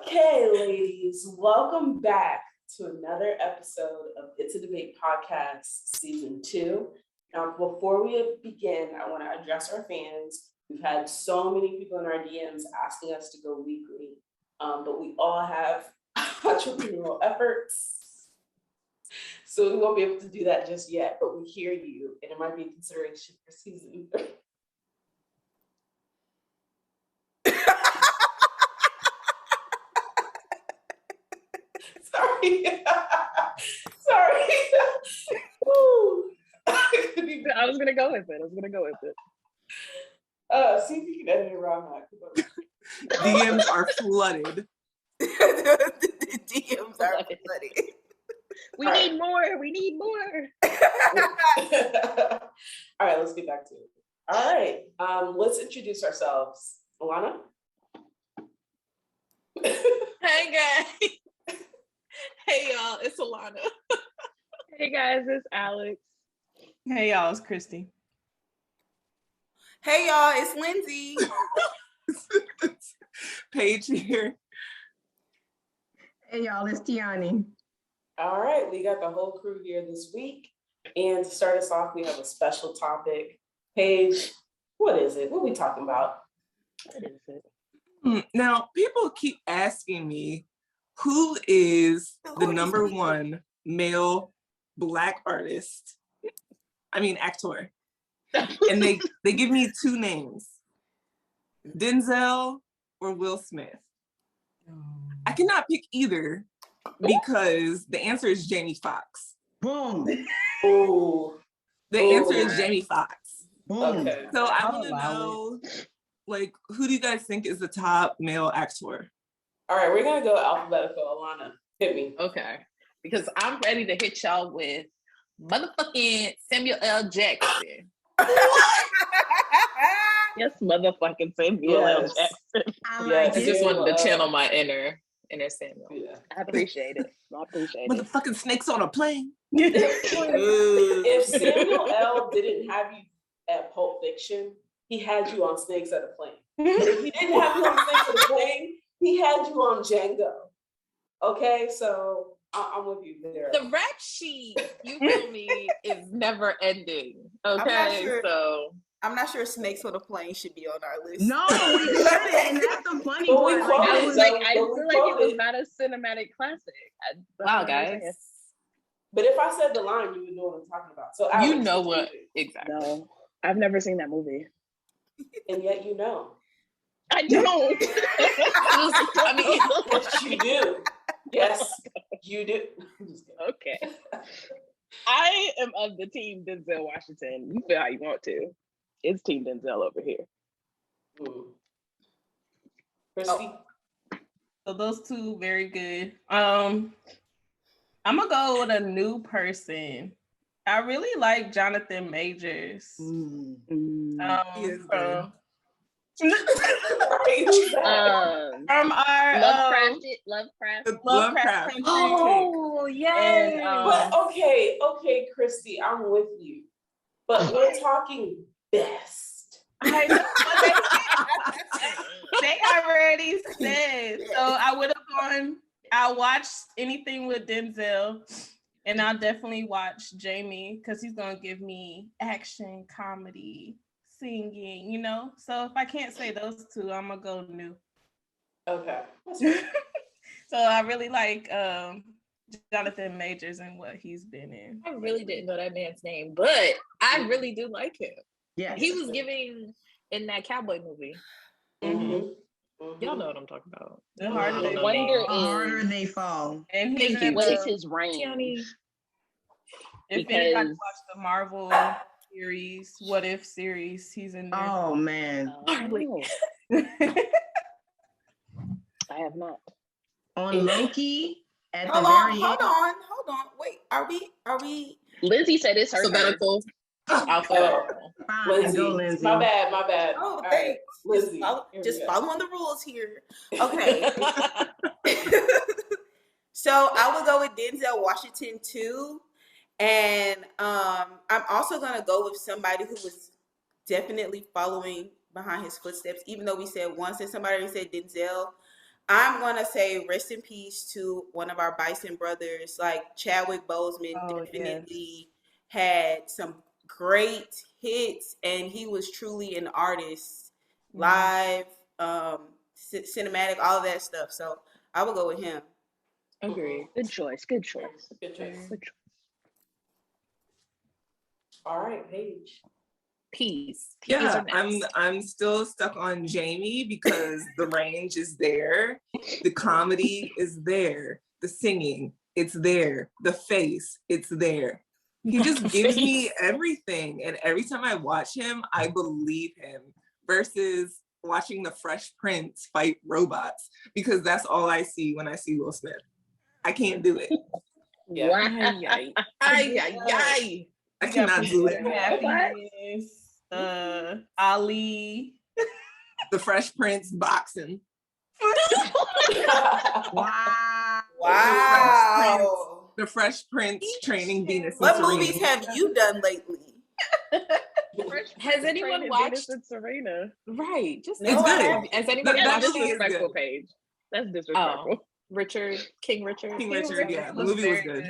Okay, ladies, welcome back to another episode of It's a Debate Podcast, Season 2. Now, before we begin, I want to address our fans. We've had so many people in our DMs asking us to go weekly, but we all have entrepreneurial efforts, so we won't be able to do that just yet, but we hear you, and it might be a consideration for Season 3. Sorry. I was gonna go with it. See if you can edit around that. DMs are flooded. The DMs are flooded. We need more. All right, let's get back to it. All right, let's introduce ourselves. Alanna? Hey guys. Hey y'all, it's Alanna. Hey guys, it's Alex. Hey y'all, it's Kristy. Hey y'all, it's Lindsey. Paige here. Hey y'all, it's Tianny. All right, we got the whole crew here this week. And to start us off, we have a special topic. Paige, what is it? What are we talking about? What is it? Now, people keep asking me, who is the number one male Black artist? I mean, actor. And they give me two names, Denzel or Will Smith. I cannot pick either because the answer is Jamie Foxx. Boom. Oh, The answer is Jamie Foxx. Boom. okay. So I want to know, like, who do you guys think is the top male actor? All right, we're gonna go alphabetical. Alanna, hit me. Okay. Because I'm ready to hit y'all with motherfucking Samuel L. Jackson. Yes, motherfucking Samuel L. Yes. Jackson. Yes. I just wanted to channel my inner Samuel. Yeah. I appreciate it. Motherfucking snakes on a plane. If Samuel L. didn't have you at Pulp Fiction, he had you on Snakes at a Plane. If he didn't have you on Snakes at a Plane, he had you on Django. Okay, so I'm with you there. The rap sheet, you feel me, is never ending. Okay, I'm not sure Snakes on a Plane should be on our list. No, we shouldn't. And that's the funny But we part. quoted Like, I it, was so- like, I but we feel like it was quoted. not a cinematic classic. Wow, guys. But if I said the line, you would know what I'm talking about. So Alex, You know do what? think? Exactly. No, I've never seen that movie. And yet you know. I don't. I mean, Yes, you do. Yes, you do. I'm just kidding. Okay. I am of the team Denzel Washington. You feel how you want to. It's Team Denzel over here. Kristy? So those two, very good. I'm gonna go with a new person. I really like Jonathan Majors. He is good. From our Lovecraft. Lovecraft Country. oh, yeah. But okay, Kristy, I'm with you. But we're talking best. I know, but they already said. So I would have gone. I'll watch anything with Denzel, and I'll definitely watch Jamie because he's gonna give me action, comedy, singing. You know. So if I can't say those two, I'm gonna go new. Okay. So I really like Jonathan Majors and what he's been in. I really didn't know that man's name, but I really do like him. yeah. He was giving in that cowboy movie. Mm-hmm. Y'all know what I'm talking about. The harder they Wonder The harder they fall. And he's Thank you. in What is the, his range? Tianny. if because- anybody watched the Marvel series, What If series, he's in there. Oh man. Oh, I have not. On Loki at Hold the on, very hold end. on. Wait, are we? Lindsey said it's her turn. Sabbatical. Alphabetical. Fine, Lindsey. go Lindsey. My bad. Oh, All right, thanks. Lindsey. Just following the rules here. Okay. So I would go with Denzel Washington too. And I'm also gonna go with somebody who was definitely following behind his footsteps, even though we said once that somebody said Denzel. I'm gonna say rest in peace to one of our Bison brothers. Like Chadwick Boseman Oh, definitely had some great hits, and he was truly an artist, live, cinematic, all of that stuff. So I would go with him. Agreed. Good choice. Good choice. Good choice. Good choice. All right, Paige. Peace. Yeah, I'm still stuck on Jamie because the range is there, the comedy is there, the singing, it's there, the face, it's there. He just gives me everything, and every time I watch him, I believe him. Versus watching the Fresh Prince fight robots, because that's all I see when I see Will Smith. I can't do it. Yeah. I cannot do it. Happiness, Ali. The Fresh Prince boxing. Wow. The Fresh Prince training Venus. What and Serena. movies have you done lately? Has anyone watched Venus and Serena? Right. Just It's good. Has anybody That watched movie is Disrespectful, good. Paige. That's disrespectful. Richard? King Richard? King Richard, yeah, the movie was good.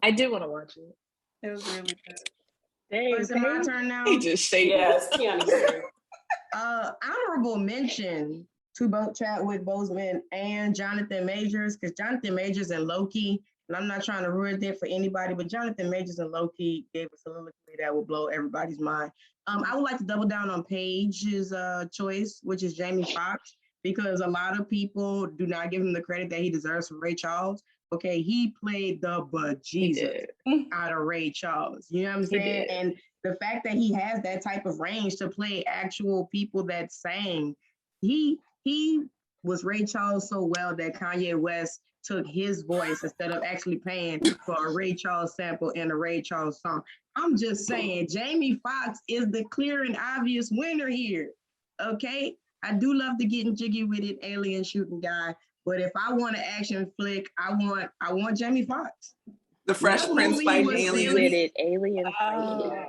I do want to watch it. It was really good. So is it my turn now? He just shaded. Yes, Tianny's turn. Honorable mention to both Chadwick Boseman and Jonathan Majors, because Jonathan Majors and Loki, and I'm not trying to ruin it for anybody, but Jonathan Majors and Loki gave a soliloquy that will blow everybody's mind. I would like to double down on Paige's choice, which is Jamie Foxx, because a lot of people do not give him the credit that he deserves for Ray Charles. Okay, he played the bejesus out of Ray Charles. You know what I'm saying? And the fact that he has that type of range to play actual people that sang, he was Ray Charles so well that Kanye West took his voice instead of actually paying for a Ray Charles sample in a Ray Charles song. I'm just saying, Jamie Foxx is the clear and obvious winner here. Okay, I do love the getting jiggy with it alien shooting guy, but if I want an action flick, I want Jamie Foxx. The Fresh That Prince movie fighting was aliens. With it, alien fighting guy.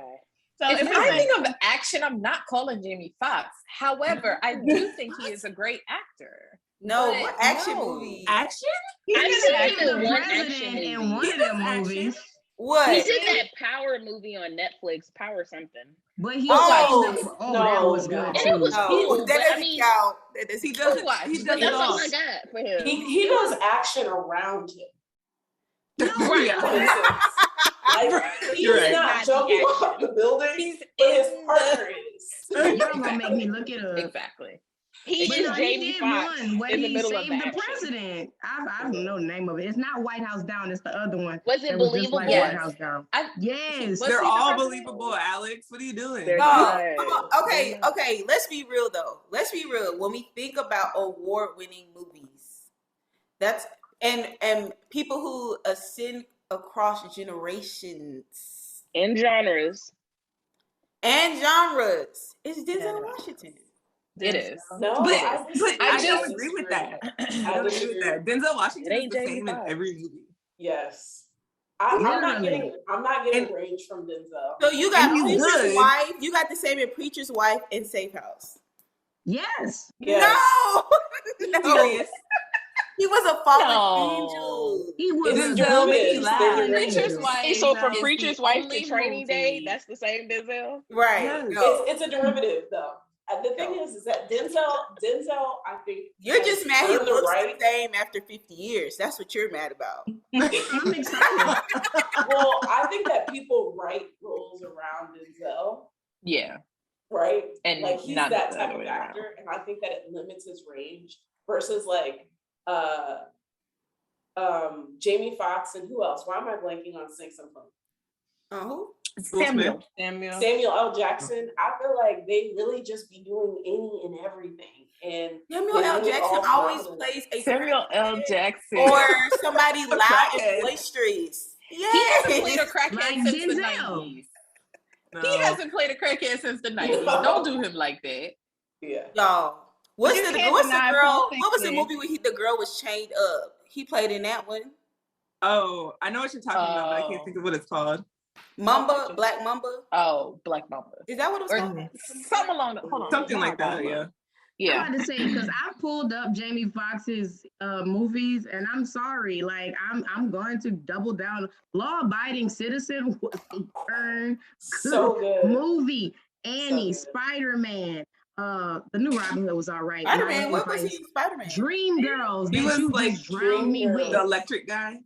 So If it's I like, think of action, I'm not calling Jamie Foxx. However, I do think he is a great actor. No, But what action no. movie? Action? He's I've been seen the one president action in movie. one of them Action. movies. What? He's in that Power movie on Netflix, Power something. But he Oh, that was good And too. it was No, cool, that but I doesn't mean, count. That doesn't He count. doesn't. He but does it that's all all. I got for him. He does action around him. Yeah. For instance, like he's You're right. not jumping off the building, but his partner is. Y'all gonna make me look it up. Exactly. He But is no, Jamie he did Foxx one where in the he middle of saved the the action. president. I don't know the name of it. It's not White House Down. It's the other one. Was it That was just believable? like Yes. White House Down. I- Yes. Was They're he the all president? believable, Alex. What are you doing? They're No, not. okay. Let's be real though. Let's be real. When we think about award-winning movies, that's and people who ascend across generations In genres. and genres, it's Denzel Washington. It is. No, But I I don't disagree. agree with that. I don't agree with that. Denzel Washington It is ain't the Jamie same in Foxx. every movie. Yes. I'm not Literally. getting range from Denzel. So you got And he's Preacher's good. Wife. You got the same in Preacher's Wife and Safe House. Yes. Yes. No, no. Serious. He was a fallen No. angel. He was It's a Denzel good makes you fallen laugh. angel. Preacher's Wife. Hey, so from is Preacher's the Wife only to Training Day, movie- that's the same Denzel? Right. Yes. No. It's a derivative though. The thing is that Denzel, I think You're has just mad he earned the looks right. the same after 50 years. That's what you're mad about. I'm excited. Well, I think that people write roles around Denzel, Yeah. right? And Like he's not that the type other of way around. actor, and I think that it limits his range versus like Jamie Foxx and who else? Why am I blanking on Sing Some Fun? Who? Samuel. Samuel L. Jackson. I feel like they really just be doing any and everything, and Samuel they L. do it Jackson all always prominent. plays a Samuel L. crackhead Jackson. or somebody loud crackhead. and boisterous. He hasn't played a Yes. crackhead Like since the Denzel. 90s. No. He hasn't played a crackhead since the 90s. Don't do him like that. Yeah. Y'all. What's You the can't what's the deny girl? Pulp What was the Fiction. movie where the girl was chained up? He played in that one. Oh, I know what you're talking about, but I can't Oh. think of what it's called. Mamba, Black Mamba. Oh, Black Mamba. Is that what it was Or called? something along the, hold on. Something Y'all like that, gotta yeah. look. Yeah. I'm about to say, because I pulled up Jamie Foxx's movies, and I'm sorry, like I'm going to double down. Law Abiding Citizen was a darn So good. movie. Annie, So good. Spider-Man, the new Robin Hood was all right. Spider-Man, what was he in Spider-Man? Dream Girls. He that was you like just drowned me Dream with. The electric guy.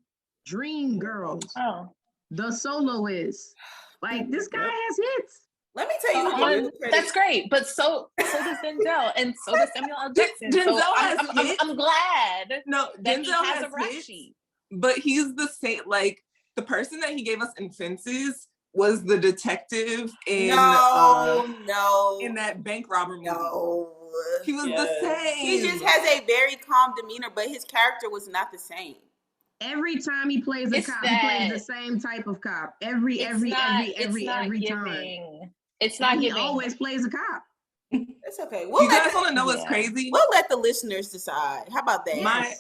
Dream Girls. Oh. The Soloist. Like this guy has hits. Let me tell you who the real credit. That's great, but so does Denzel, and so does Samuel L. Jackson. Denzel So has hits. I'm glad No, that he Denzel has has a rap hits, sheet. but he's the same. Like the person that he gave us in Fences was the detective in in that bank robber movie. No. He was the same. He just has a very calm demeanor, but his character was not the same. Every time he plays a cop, he plays the same type of cop. Every time. It's not he giving. always plays a cop. It's okay. You guys want to know what's crazy? We'll let the listeners decide. How about that?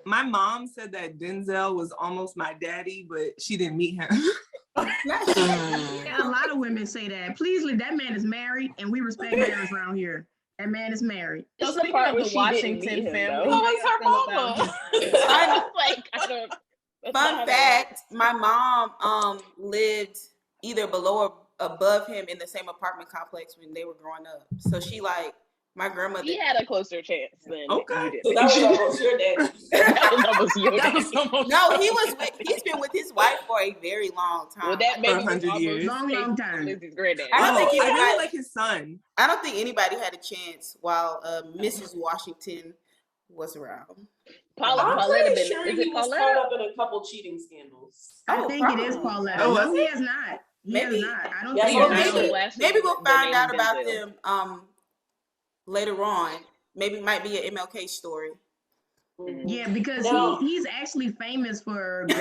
My mom said that Denzel was almost my daddy, but she didn't meet him. Yeah, a lot of women say that. Please, that man is married, and we respect marriage around here. That man is married. So It's the speaking part of where the she didn't Washington meet him, family, though. how What was her y'all feel about mama? him? Fun fact, my mom lived either below or above him in the same apartment complex when they were growing up. So she like my grandmother. He had a closer chance than you did. So that was almost your daddy. That was almost your That daddy. was almost No, he's been with his wife for a very long time. Well, that baby was 100 years. Long time. Lizzie's granddaddy. I don't think I anybody- really like his son. I don't think anybody had a chance while Mrs. Washington was around. I'm Paulette pretty been. sure Is he it was caught Paulette? up in a couple cheating scandals. I think it is probably. Paulette. Oh, No, was he it? has not. He Maybe. has not. I don't Yeah, think well, it's maybe- Paulette. Maybe we'll Their find name out about Denzel. them later on. Maybe it might be an MLK story. Mhm. Yeah, because No. he's actually famous for going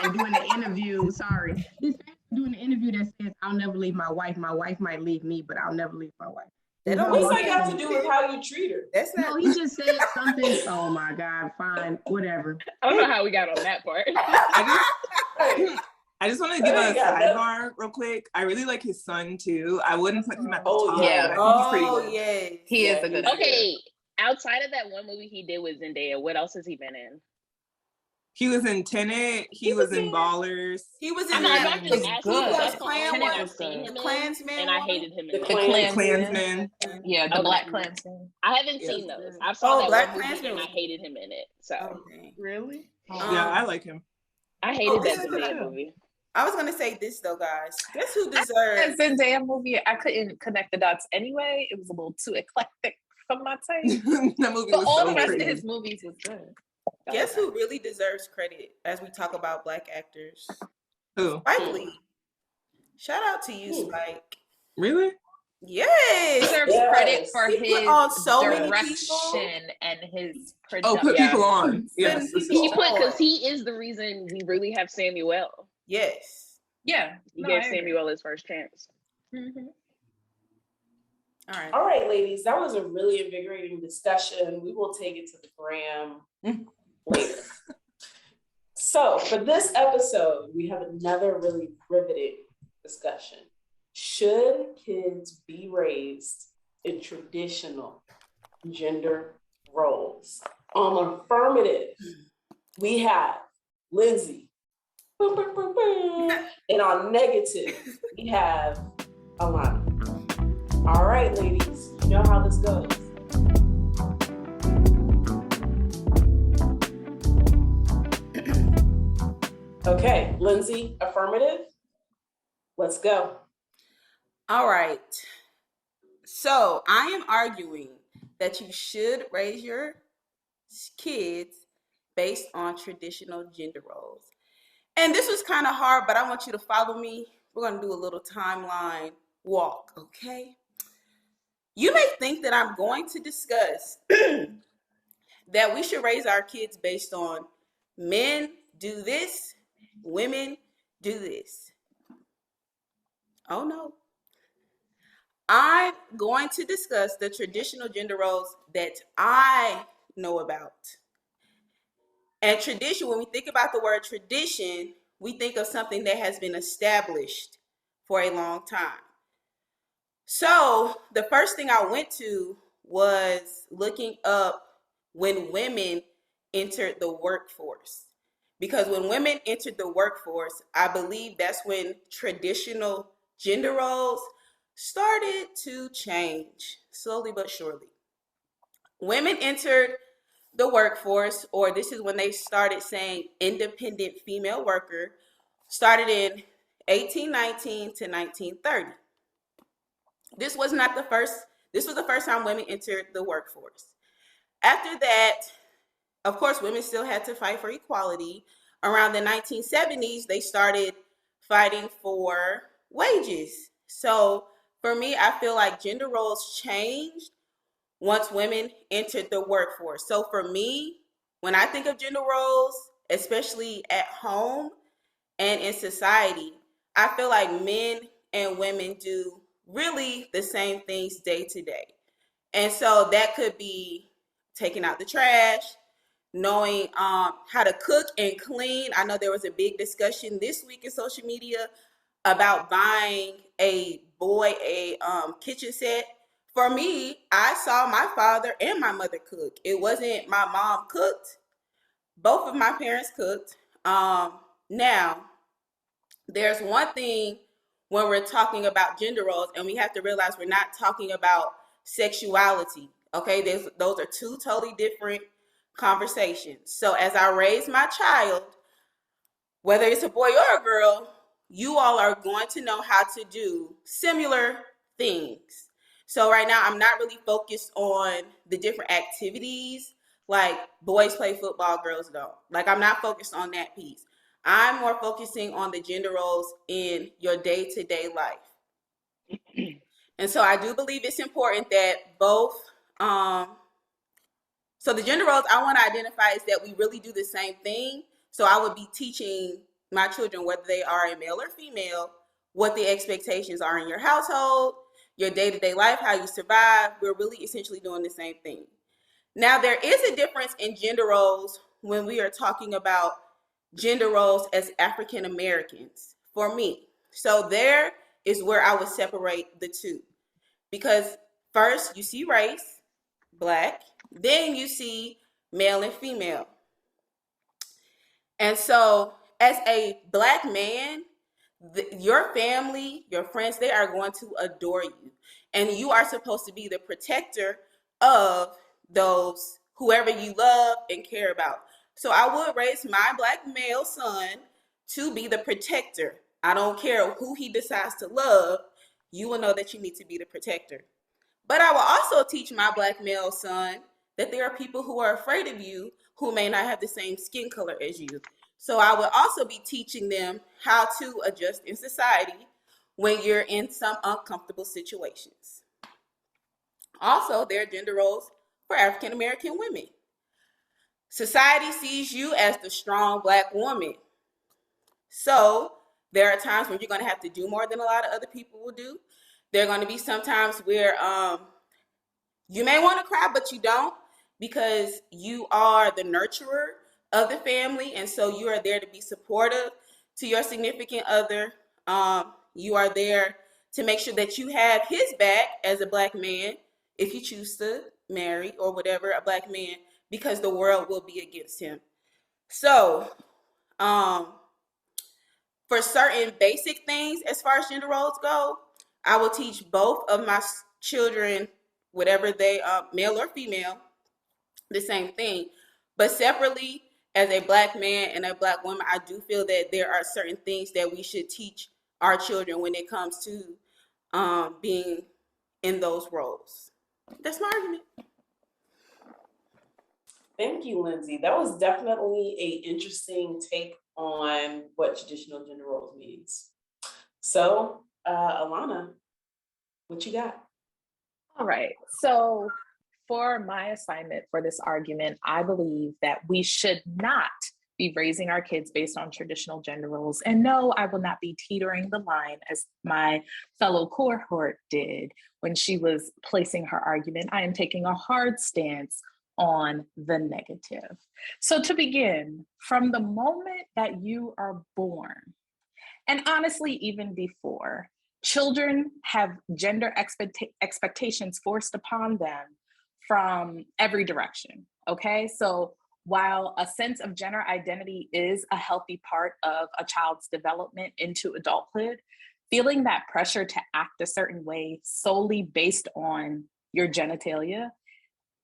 and doing an interview. Sorry. He's famous for doing an interview that says, I'll never leave my wife. My wife might leave me, but I'll never leave my wife. That don't What's mean that got to do with how you treat her? That's No, not. he just said something. Oh my God, fine, whatever. I don't know how we got on that part. I just want to give a Yeah, sidebar real quick. I really like his son too. I wouldn't put him at the top. yeah. But I think he's pretty Oh good. yes. He is Yeah, a good. Okay, outside of that one movie he did with Zendaya, what else has he been in? He was in Tenet. He was in Ballers. He was I in know, that. I'm just asking. good. That's That's the only Klan one one. I've seen him in, Klansman and I one? hated him The in The that. Klansman. Yeah, the Okay. Black Klansman. I haven't Yeah. seen those. I saw Oh, that Black one movie Klansman and I was- hated him in it. So Oh, dang. Really? Yeah, I like him. I hated this that is Zendaya good. movie. I was gonna say this though, guys. Guess who That deserves? Zendaya movie, I couldn't connect the dots anyway. It was a little too eclectic for my taste. That movie But was all so the rest crazy. of his movies was good. Guess who really deserves credit as we talk about Black actors? Who? Spike Lee. Shout out to you, Who? Spike. Really? He Yes. deserves Yes. credit for He put his on so many direction and his production. Oh, put Yeah. people on. Yes. Putting He people put because on. he is the reason we really have Samuel. Yes. Yeah, He no, gave I agree. Samuel his first chance. All right. All right, ladies, that was a really invigorating discussion. We will take it to the gram later. So for this episode, we have another really riveting discussion. Should kids be raised in traditional gender roles? On affirmative, we have Lindsey. Boom, boom, boom, boom. And on negative, we have Alanna. All right, ladies, you know how this goes. Okay, Lindsey, affirmative. Let's go. All right. So I am arguing that you should raise your kids based on traditional gender roles. And this was kind of hard, but I want you to follow me. We're going to do a little timeline walk, okay? You may think that I'm going to discuss that we should raise our kids based on men do this, women do this. Oh no. I'm going to discuss the traditional gender roles that I know about. And tradition, when we think about the word tradition, we think of something that has been established for a long time. So the first thing I went to was looking up when women entered the workforce. Because when women entered the workforce, I believe that's when traditional gender roles started to change, slowly but surely. Women entered the workforce, or this is when they started saying independent female worker, started in 1819 to 1930. This was the first time women entered the workforce. After that, of course, women still had to fight for equality. Around the 1970s, they started fighting for wages. So for me, I feel like gender roles changed once women entered the workforce. So for me, when I think of gender roles, especially at home and in society, I feel like men and women do really the same things day to day. And so that could be taking out the trash, knowing how to cook and clean. I know there was a big discussion this week in social media about buying a kitchen set. For me, I saw my father and my mother cook. It wasn't my mom cooked. Both of my parents cooked. Now, there's one thing when we're talking about gender roles, and we have to realize we're not talking about sexuality. Okay, those are two totally different conversations. So as I raise my child, whether it's a boy or a girl, you all are going to know how to do similar things. So right now, I'm not really focused on the different activities, like boys play football, girls don't. Like, I'm not focused on that piece. I'm more focusing on the gender roles in your day-to-day life. And so I do believe it's important that both, so the gender roles I want to identify is that we really do the same thing. So I would be teaching my children, whether they are a male or female, what the expectations are in your household, your day-to-day life, how you survive. We're really essentially doing the same thing. Now, there is a difference in gender roles when we are talking about gender roles as African Americans, for me. So there is where I would separate the two. Because first you see race, Black, then you see male and female. And so as a Black man, your family, your friends, they are going to adore you. And you are supposed to be the protector of those, whoever you love and care about. So I would raise my Black male son to be the protector. I don't care who he decides to love, you will know that you need to be the protector. But I will also teach my Black male son that there are people who are afraid of you who may not have the same skin color as you. So I will also be teaching them how to adjust in society when you're in some uncomfortable situations. Also, there are gender roles for African American women. Society sees you as the strong Black woman. So there are times when you're going to have to do more than a lot of other people will do. There are going to be some times where you may want to cry, but you don't, because you are the nurturer of the family. And so you are there to be supportive to your significant other. You are there to make sure that you have his back as a Black man, if you choose to marry or whatever, a Black man, because the world will be against him. So for certain basic things, as far as gender roles go, I will teach both of my children, whatever they are, male or female, the same thing. But separately, as a Black man and a Black woman, I do feel that there are certain things that we should teach our children when it comes to being in those roles. That's my argument. Thank you, Lindsey. That was definitely an interesting take on what traditional gender roles means. So, Alanna, what you got? All right. So for my assignment for this argument, I believe that we should not be raising our kids based on traditional gender roles. And no, I will not be teetering the line as my fellow cohort did when she was placing her argument. I am taking a hard stance on the negative. So to begin, from the moment that you are born, and honestly, even before, children have gender expectations forced upon them from every direction. Okay. So while a sense of gender identity is a healthy part of a child's development into adulthood, feeling that pressure to act a certain way solely based on your genitalia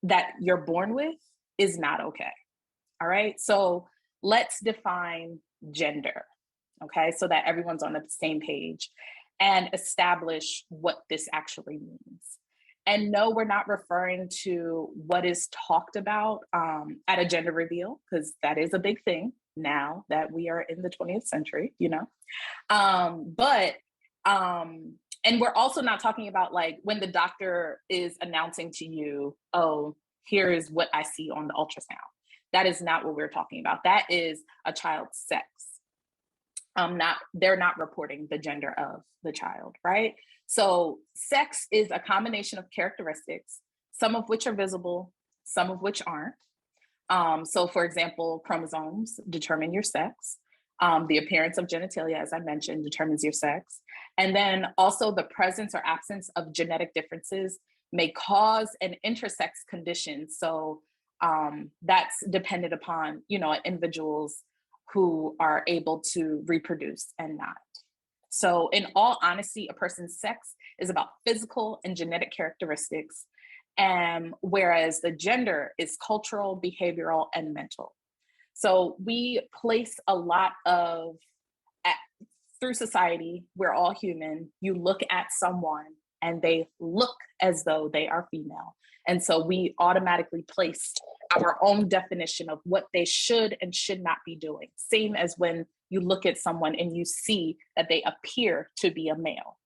that you're born with is not okay. All right. So let's define gender. Okay. So that everyone's on the same page and establish what this actually means. And no, we're not referring to what is talked about at a gender reveal, because that is a big thing now that we are in the 20th century, you know. And we're also not talking about like when the doctor is announcing to you, oh, here is what I see on the ultrasound. That is not what we're talking about. That is a child's sex. They're not reporting the gender of the child, right? So sex is a combination of characteristics, some of which are visible, some of which aren't. So for example, chromosomes determine your sex. The appearance of genitalia, as I mentioned, determines your sex. And then also the presence or absence of genetic differences may cause an intersex condition. So that's dependent upon, you know, individuals who are able to reproduce and not. So in all honesty, a person's sex is about physical and genetic characteristics, whereas the gender is cultural, behavioral, and mental. So we place a lot of, through society, we're all human, you look at someone and they look as though they are female. And so we automatically place our own definition of what they should and should not be doing. Same as when you look at someone and you see that they appear to be a male.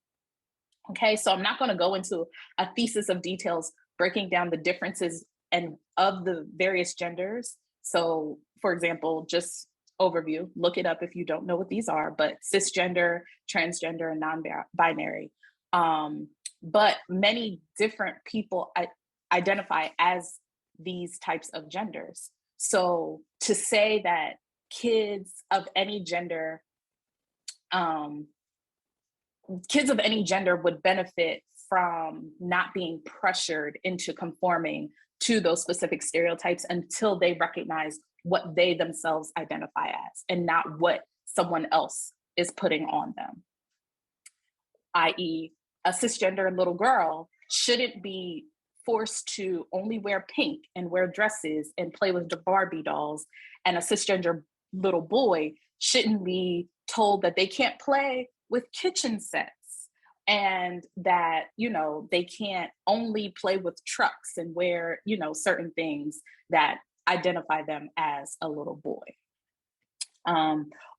Okay, so I'm not going to go into a thesis of details breaking down the differences and of the various genders. So for example, just overview, look it up if you don't know what these are, but cisgender, transgender, and non-binary. But many different people identify as these types of genders. So to say that kids of any gender would benefit from not being pressured into conforming to those specific stereotypes until they recognize what they themselves identify as and not what someone else is putting on them. I.e., a cisgender little girl shouldn't be forced to only wear pink and wear dresses and play with the Barbie dolls, and a cisgender little boy shouldn't be told that they can't play with kitchen sets and that, you know, they can't only play with trucks and wear, you know, certain things that identify them as a little boy.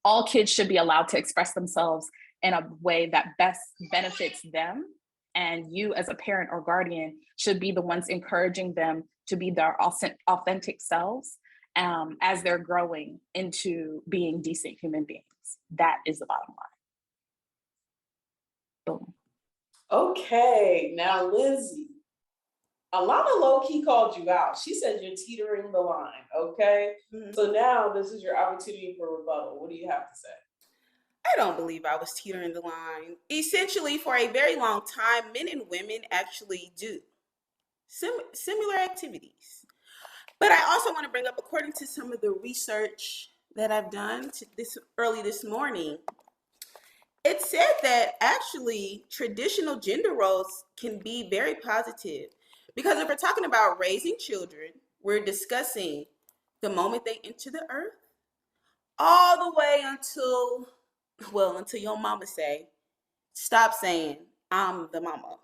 All kids should be allowed to express themselves in a way that best benefits them. And you as a parent or guardian should be the ones encouraging them to be their authentic selves as they're growing into being decent human beings. That is the bottom line. Boom. Okay, now Lindsey, Alanna low-key called you out. She said you're teetering the line, okay? Mhm. So now this is your opportunity for rebuttal. What do you have to say? I don't believe I was teetering the line. Essentially, for a very long time, men and women actually do similar activities. But I also want to bring up, according to some of the research that I've done this morning, it said that actually traditional gender roles can be very positive. Because if we're talking about raising children, we're discussing the moment they enter the earth, all the way until your mama say, stop saying, I'm the mama.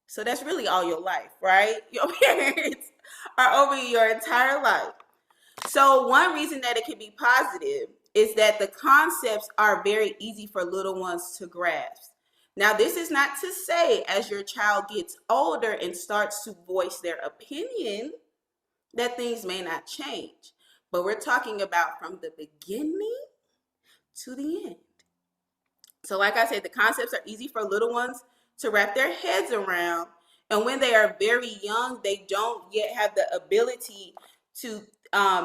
So that's really all your life, right? Your parents are over your entire life. So one reason that it can be positive is that the concepts are very easy for little ones to grasp. Now, this is not to say as your child gets older and starts to voice their opinion that things may not change. But we're talking about from the beginning to the end. So like I said, the concepts are easy for little ones to wrap their heads around. And when they are very young, they don't yet have the ability to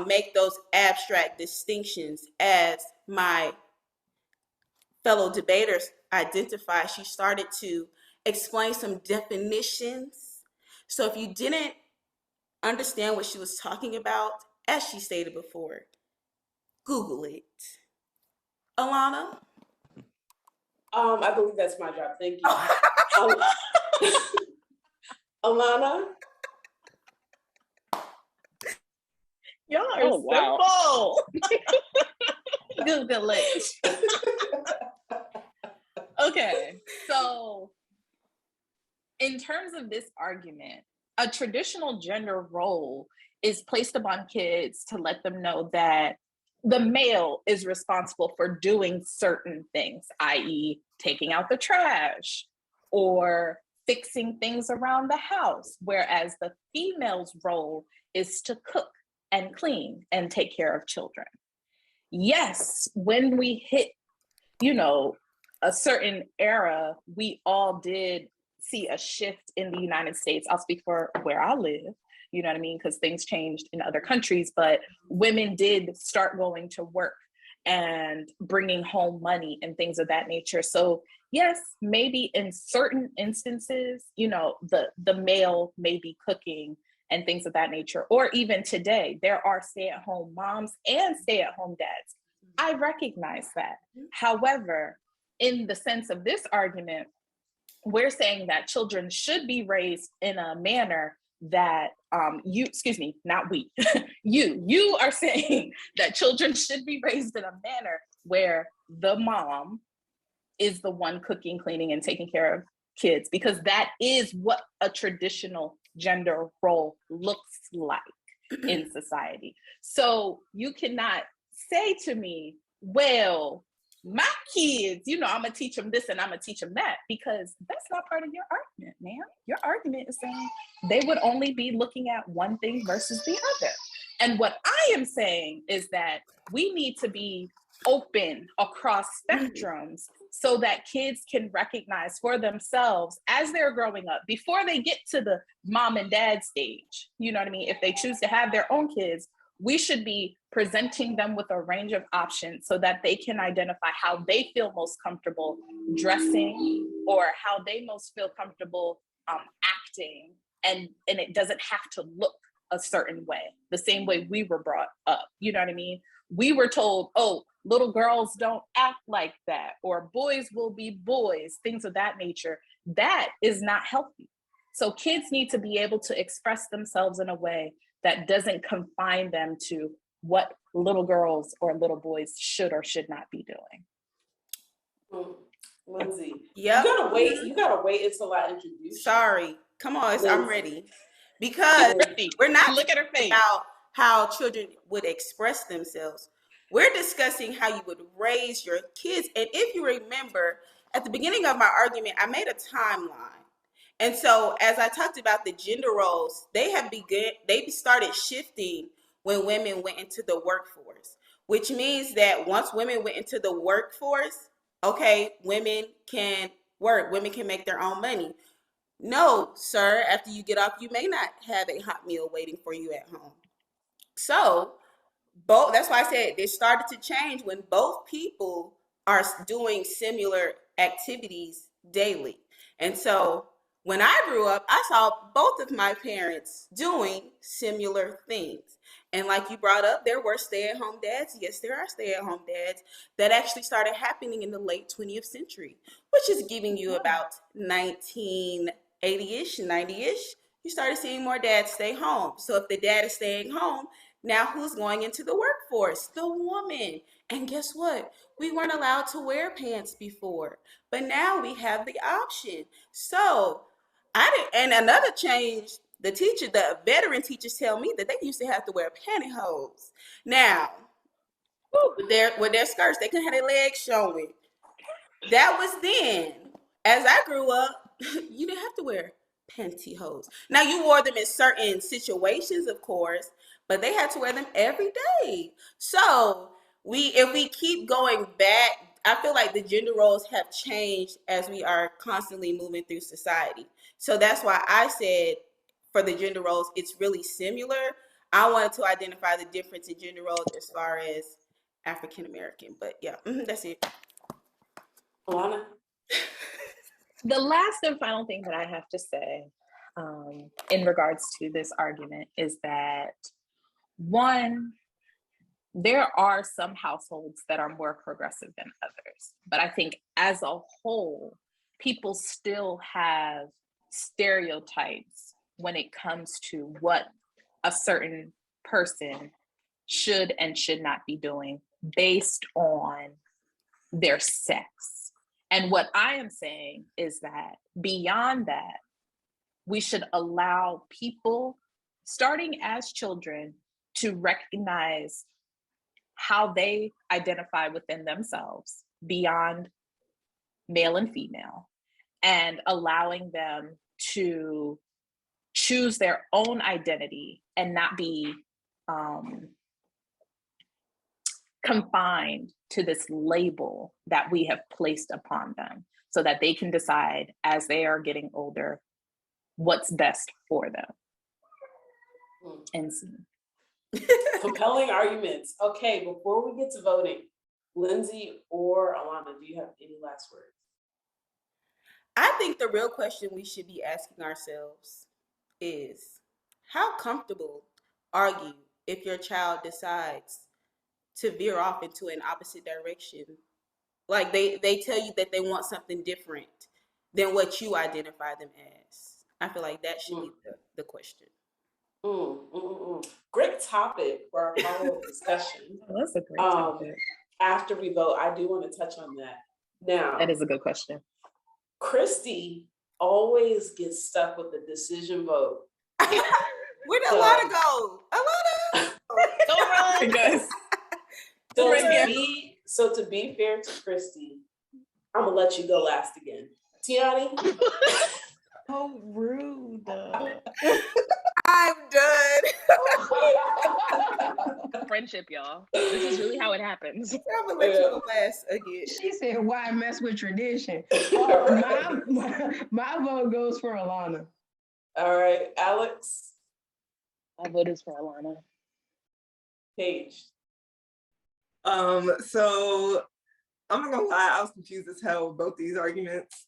make those abstract distinctions, as my fellow debaters identify. She started to explain some definitions. So if you didn't understand what she was talking about, as she stated before, Google it. Alanna? I believe that's my job. Thank you. Alanna? Y'all are simple. Google it. Okay, so in terms of this argument, a traditional gender role is placed upon kids to let them know that the male is responsible for doing certain things, i.e., taking out the trash or fixing things around the house, whereas the female's role is to cook and clean and take care of children. Yes, when we hit, a certain era, we all did see a shift in the United States. I'll speak for where I live, you know what I mean? Because things changed in other countries, but women did start going to work and bringing home money and things of that nature. So yes, maybe in certain instances, the male may be cooking and things of that nature. Or even today, there are stay-at-home moms and stay-at-home dads. I recognize that. However, in the sense of this argument, we're saying that children should be raised in a manner that you are saying that children should be raised in a manner where the mom is the one cooking, cleaning, and taking care of kids, because that is what a traditional gender role looks like in society. So you cannot say to me, well, my kids, I'm gonna teach them this and I'm gonna teach them that, because that's not part of your argument, ma'am. Your argument is saying they would only be looking at one thing versus the other. And what I am saying is that we need to be open across spectrums so that kids can recognize for themselves as they're growing up, before they get to the mom and dad stage, you know what I mean? If they choose to have their own kids, we should be presenting them with a range of options so that they can identify how they feel most comfortable dressing, or how they most feel comfortable acting. And it doesn't have to look a certain way, the same way we were brought up. You know what I mean? We were told, oh, little girls don't act like that, or boys will be boys, things of that nature. That is not healthy. So kids need to be able to express themselves in a way that doesn't confine them to what little girls or little boys should or should not be doing. Lindsey, Yep. You gotta wait until I introduce you. Sorry. Come on, I'm ready. Because we're not look at her face about how children would express themselves. We're discussing how you would raise your kids. And if you remember, at the beginning of my argument, I made a timeline. And so as I talked about the gender roles, they started shifting when women went into the workforce, which means that once women went into the workforce, okay, women can work, women can make their own money. No, sir, after you get off, you may not have a hot meal waiting for you at home. So that's why I said it started to change when both people are doing similar activities daily. And so when I grew up, I saw both of my parents doing similar things. And like you brought up, there were stay-at-home dads. Yes, there are stay-at-home dads that actually started happening in the late 20th century, which is giving you about 1980-ish, 90-ish. You started seeing more dads stay home. So if the dad is staying home, now who's going into the workforce? The woman. And guess what? We weren't allowed to wear pants before, but now we have the option. So and another change, the veteran teachers tell me that they used to have to wear pantyhose. Now, with their skirts, they couldn't have their legs showing. That was then. As I grew up, you didn't have to wear pantyhose. Now, you wore them in certain situations, of course, but they had to wear them every day. So if we keep going back, I feel like the gender roles have changed as we are constantly moving through society. So that's why I said for the gender roles, it's really similar. I wanted to identify the difference in gender roles as far as African American, but yeah, that's it. Alanna? The last and final thing that I have to say, in regards to this argument is that, one, there are some households that are more progressive than others, but I think as a whole, people still have stereotypes when it comes to what a certain person should and should not be doing based on their sex. And what I am saying is that beyond that, we should allow people, starting as children, to recognize how they identify within themselves beyond male and female, and allowing them to choose their own identity and not be confined to this label that we have placed upon them, so that they can decide as they are getting older what's best for them. And Compelling arguments. Okay, before we get to voting, Lindsey or Alanna, do you have any last words? I think the real question we should be asking ourselves is, how comfortable are you if your child decides to veer off into an opposite direction? Like they tell you that they want something different than what you identify them as. I feel like that should be the question. Great topic for our follow-up discussion. That's a great topic. After we vote, I do want to touch on that. Now, That is a good question. Christy always gets stuck with the decision vote. Where'd Alanna go? Alanna! Don't run, guys. So to be fair to Christy, I'm gonna let you go last again. Tianny? So rude. I'm done. Friendship, y'all. This is really how it happens. I'm gonna let you go last again. She said, "Why mess with tradition?" My vote goes for Alanna. All right, Alex? My vote is for Alanna. Paige? So I'm not gonna lie, I was confused as hell with both these arguments.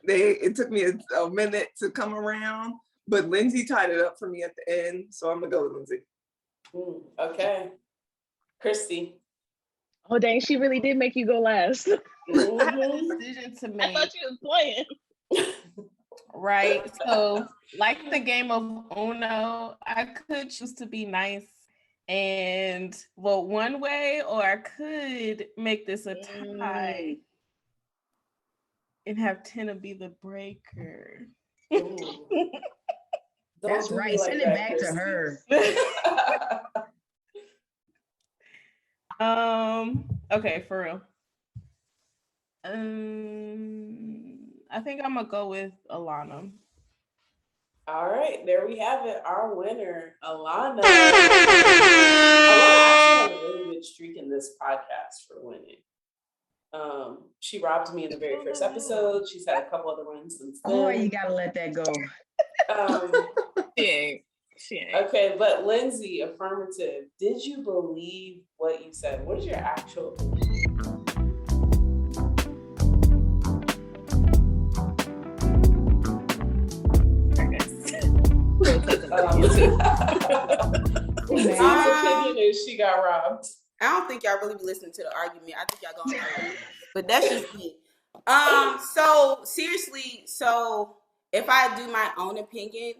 It took me a minute to come around, but Lindsey tied it up for me at the end, so I'm gonna go with Lindsey. Okay. Christy? Oh dang, she really did make you go last. I have a decision to I make. thought you was playing. Right. So, like the game of Uno, I could choose to be nice and vote one way, or I could make this a tie and have Tena be the breaker. That's right. Send it back to her. Okay, for real. I think I'm gonna go with Alanna. All right, there we have it. Our winner, Alanna. Alanna actually had a really good streak in this podcast for winning. She robbed me in the very first episode. She's had a couple other wins since then. Boy, you gotta let that go. She ain't. Okay, but Lindsey, affirmative. Did you believe what you said? What is your actual opinion? Lindsey's opinion is she got robbed. I don't think y'all really be listening to the argument. I think y'all gonna argue, but that's just me. So seriously, if I do my own opinion,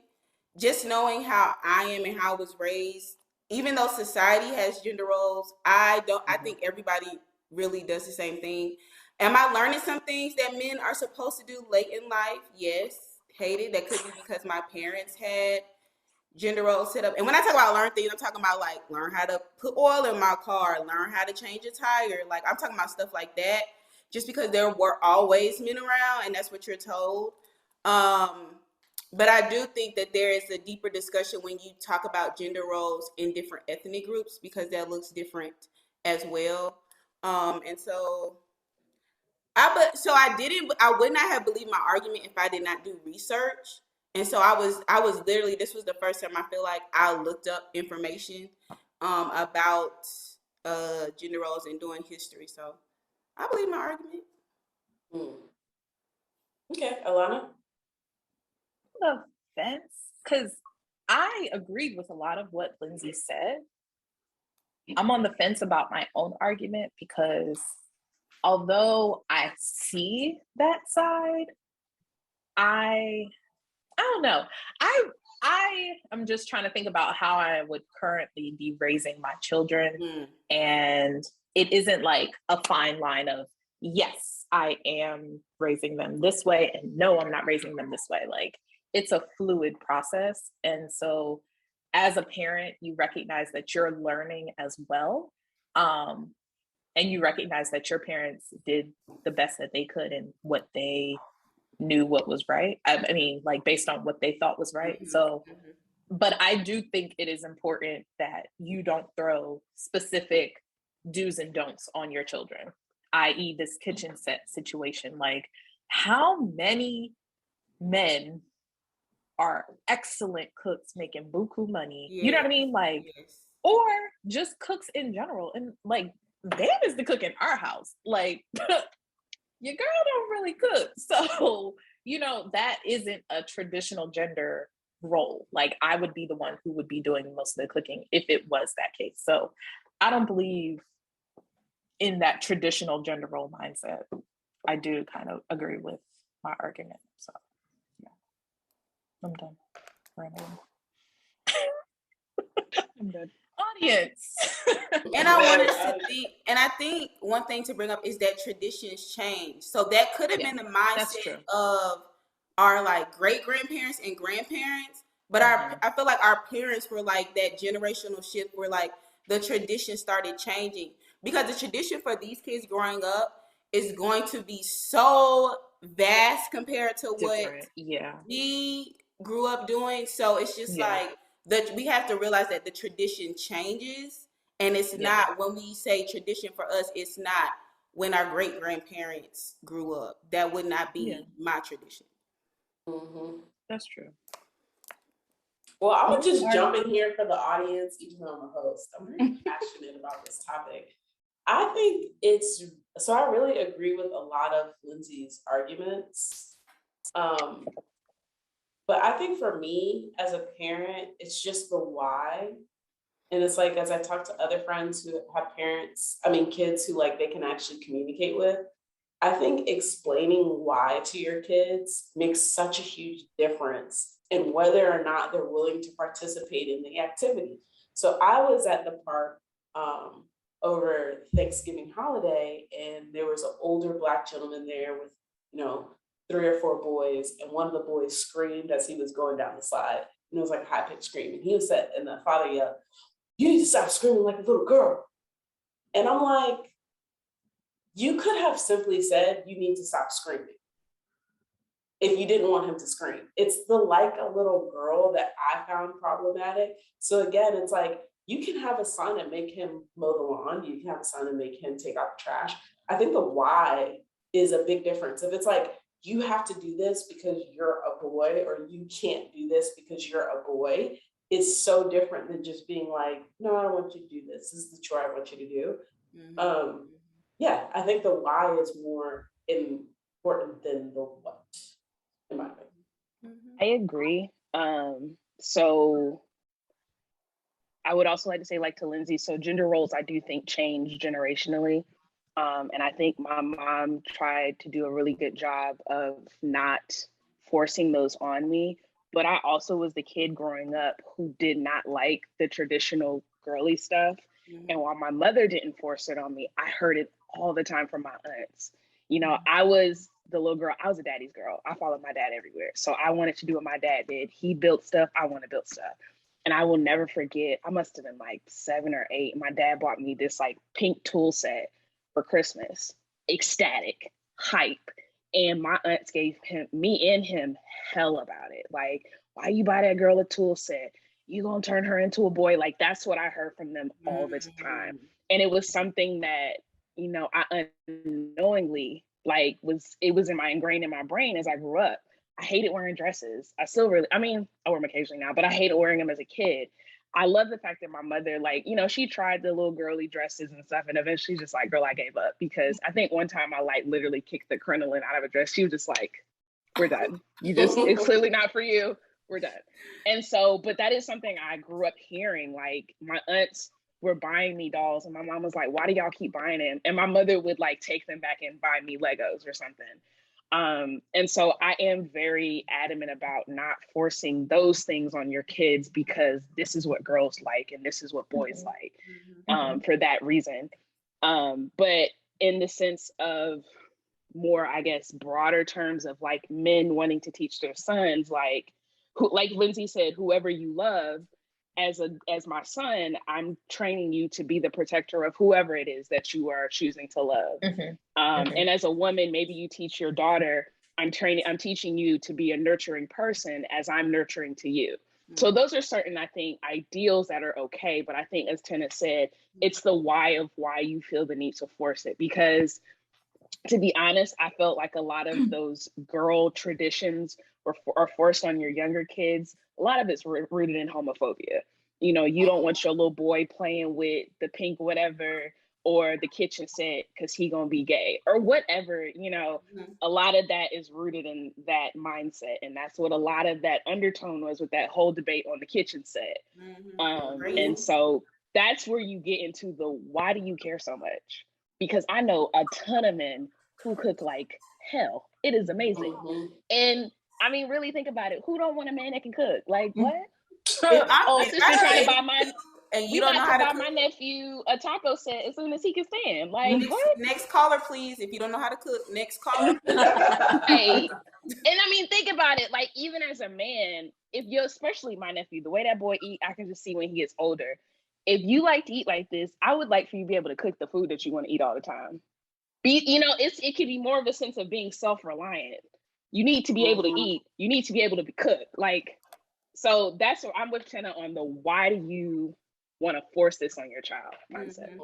just knowing how I am and how I was raised, even though society has gender roles, I think everybody really does the same thing. Am I learning some things that men are supposed to do late in life? Yes. Hate it. That could be because my parents had gender roles set up. And when I talk about learn things, I'm talking about like learn how to put oil in my car, learn how to change a tire. Like I'm talking about stuff like that, just because there were always men around and that's what you're told. But I do think that there is a deeper discussion when you talk about gender roles in different ethnic groups, because that looks different as well. And so I would not have believed my argument if I did not do research. And so I was literally, this was the first time I feel like I looked up information about gender roles and doing history. So I believe my argument. Okay, Alanna? fence because I agreed with a lot of what Lindsey said. I'm on the fence about my own argument because although I see that side, I don't know. I am just trying to think about how I would currently be raising my children. And it isn't like a fine line of, yes, I am raising them this way, and no, I'm not raising them this way. Like, it's a fluid process. And so as a parent, you recognize that you're learning as well. And you recognize that your parents did the best that they could and what they knew what was right. I mean, like based on what they thought was right. So, but I do think it is important that you don't throw specific do's and don'ts on your children, i.e. this kitchen set situation. Like, how many men are excellent cooks making buku money? You know what I mean? Like, or just cooks in general. And like, Dan is the cook in our house. Like, your girl don't really cook. So, you know, that isn't a traditional gender role. Like, I would be the one who would be doing most of the cooking if it was that case. So I don't believe in that traditional gender role mindset. I do kind of agree with my argument. So yeah, I'm done. I'm done. Audience. And I want us to think, and I think one thing to bring up is that traditions change. So that could have been the mindset of our like great grandparents and grandparents, but I feel like our parents were like that generational shift where like the tradition started changing, because the tradition for these kids growing up is going to be so vast compared to what we grew up doing. So it's just like that we have to realize that the tradition changes, and it's not, when we say tradition for us, it's not when our great grandparents grew up. That would not be my tradition. That's true. Well, I would just jump in here for the audience, even though I'm a host. I'm very passionate about this topic. I think so I really agree with a lot of Lindsey's arguments. But I think for me as a parent, it's just the why. And it's like, as I talk to other friends who have kids who like they can actually communicate with, I think explaining why to your kids makes such a huge difference in whether or not they're willing to participate in the activity. So I was at the park over Thanksgiving holiday, and there was an older Black gentleman there with, 3 or 4 boys, and one of the boys screamed as he was going down the slide. And it was like a high-pitched scream. And he was said, and the father yelled, "You need to stop screaming like a little girl." And I'm like, you could have simply said, "You need to stop screaming," if you didn't want him to scream. It's the like a little girl that I found problematic. So again, it's like, you can have a son and make him mow the lawn. You can have a son and make him take out the trash. I think the why is a big difference. If it's like, you have to do this because you're a boy, or you can't do this because you're a boy, it's so different than just being like, "No, I don't want you to do this. This is the chore I want you to do." I think the why is more important than the what, in my opinion. I agree. So I would also like to say, like to Lindsey, so gender roles I do think change generationally. And I think my mom tried to do a really good job of not forcing those on me. But I also was the kid growing up who did not like the traditional girly stuff. And while my mother didn't force it on me, I heard it all the time from my aunts. I was the little girl. I was a daddy's girl. I followed my dad everywhere. So I wanted to do what my dad did. He built stuff. I want to build stuff. And I will never forget, I must have been like 7 or 8. My dad bought me this like pink tool set for Christmas. Ecstatic, hype. And my aunts gave me and him hell about it. Like, "Why you buy that girl a tool set? You gonna turn her into a boy?" Like, that's what I heard from them all the time. And it was something that, I unknowingly, like, it was ingrained in my brain as I grew up. I hated wearing dresses. I still I wear them occasionally now, but I hated wearing them as a kid. I love the fact that my mother, like, she tried the little girly dresses and stuff, and eventually just like, "Girl, I gave up," because I think one time I like literally kicked the crinoline out of a dress. She was just like, "We're done. It's clearly not for you. we're done. And so, but that is something I grew up hearing. Like my aunts were buying me dolls, and my mom was like, "Why do y'all keep buying them?" And my mother would like take them back and buy me Legos or something. And so I am very adamant about not forcing those things on your kids, because this is what girls like and this is what boys like, for that reason. But in the sense of more, I guess, broader terms of like men wanting to teach their sons, like Lindsey said, whoever you love, as my son, I'm training you to be the protector of whoever it is that you are choosing to love. And as a woman, maybe you teach your daughter, I'm teaching you to be a nurturing person as I'm nurturing to you. So those are certain, I think, ideals that are okay. But I think, as Tena said, it's the why of why you feel the need to force it. Because to be honest, I felt like a lot of those girl traditions are forced on your younger kids. A lot of it's rooted in homophobia. You know, you don't want your little boy playing with the pink whatever or the kitchen set because he gonna be gay or whatever. You know, a lot of that is rooted in that mindset, and that's what a lot of that undertone was with that whole debate on the kitchen set. And so that's where you get into the why do you care so much? Because I know a ton of men who cook like hell. It is amazing. And I mean, really think about it. Who don't want a man that can cook? Like what? Sister trying to buy and you don't know how to buy my nephew a taco set as soon as he can stand. Like what? Next caller, please. If you don't know how to cook, next caller. Hey, and I mean, think about it. Like even as a man, if you're, especially my nephew, the way that boy eat, I can just see when he gets older. If you like to eat like this, I would like for you to be able to cook the food that you want to eat all the time. It could be more of a sense of being self-reliant. You need to be able to eat. You need to be able to cook. Like, so that's what I'm with Tena on the why do you want to force this on your child mindset.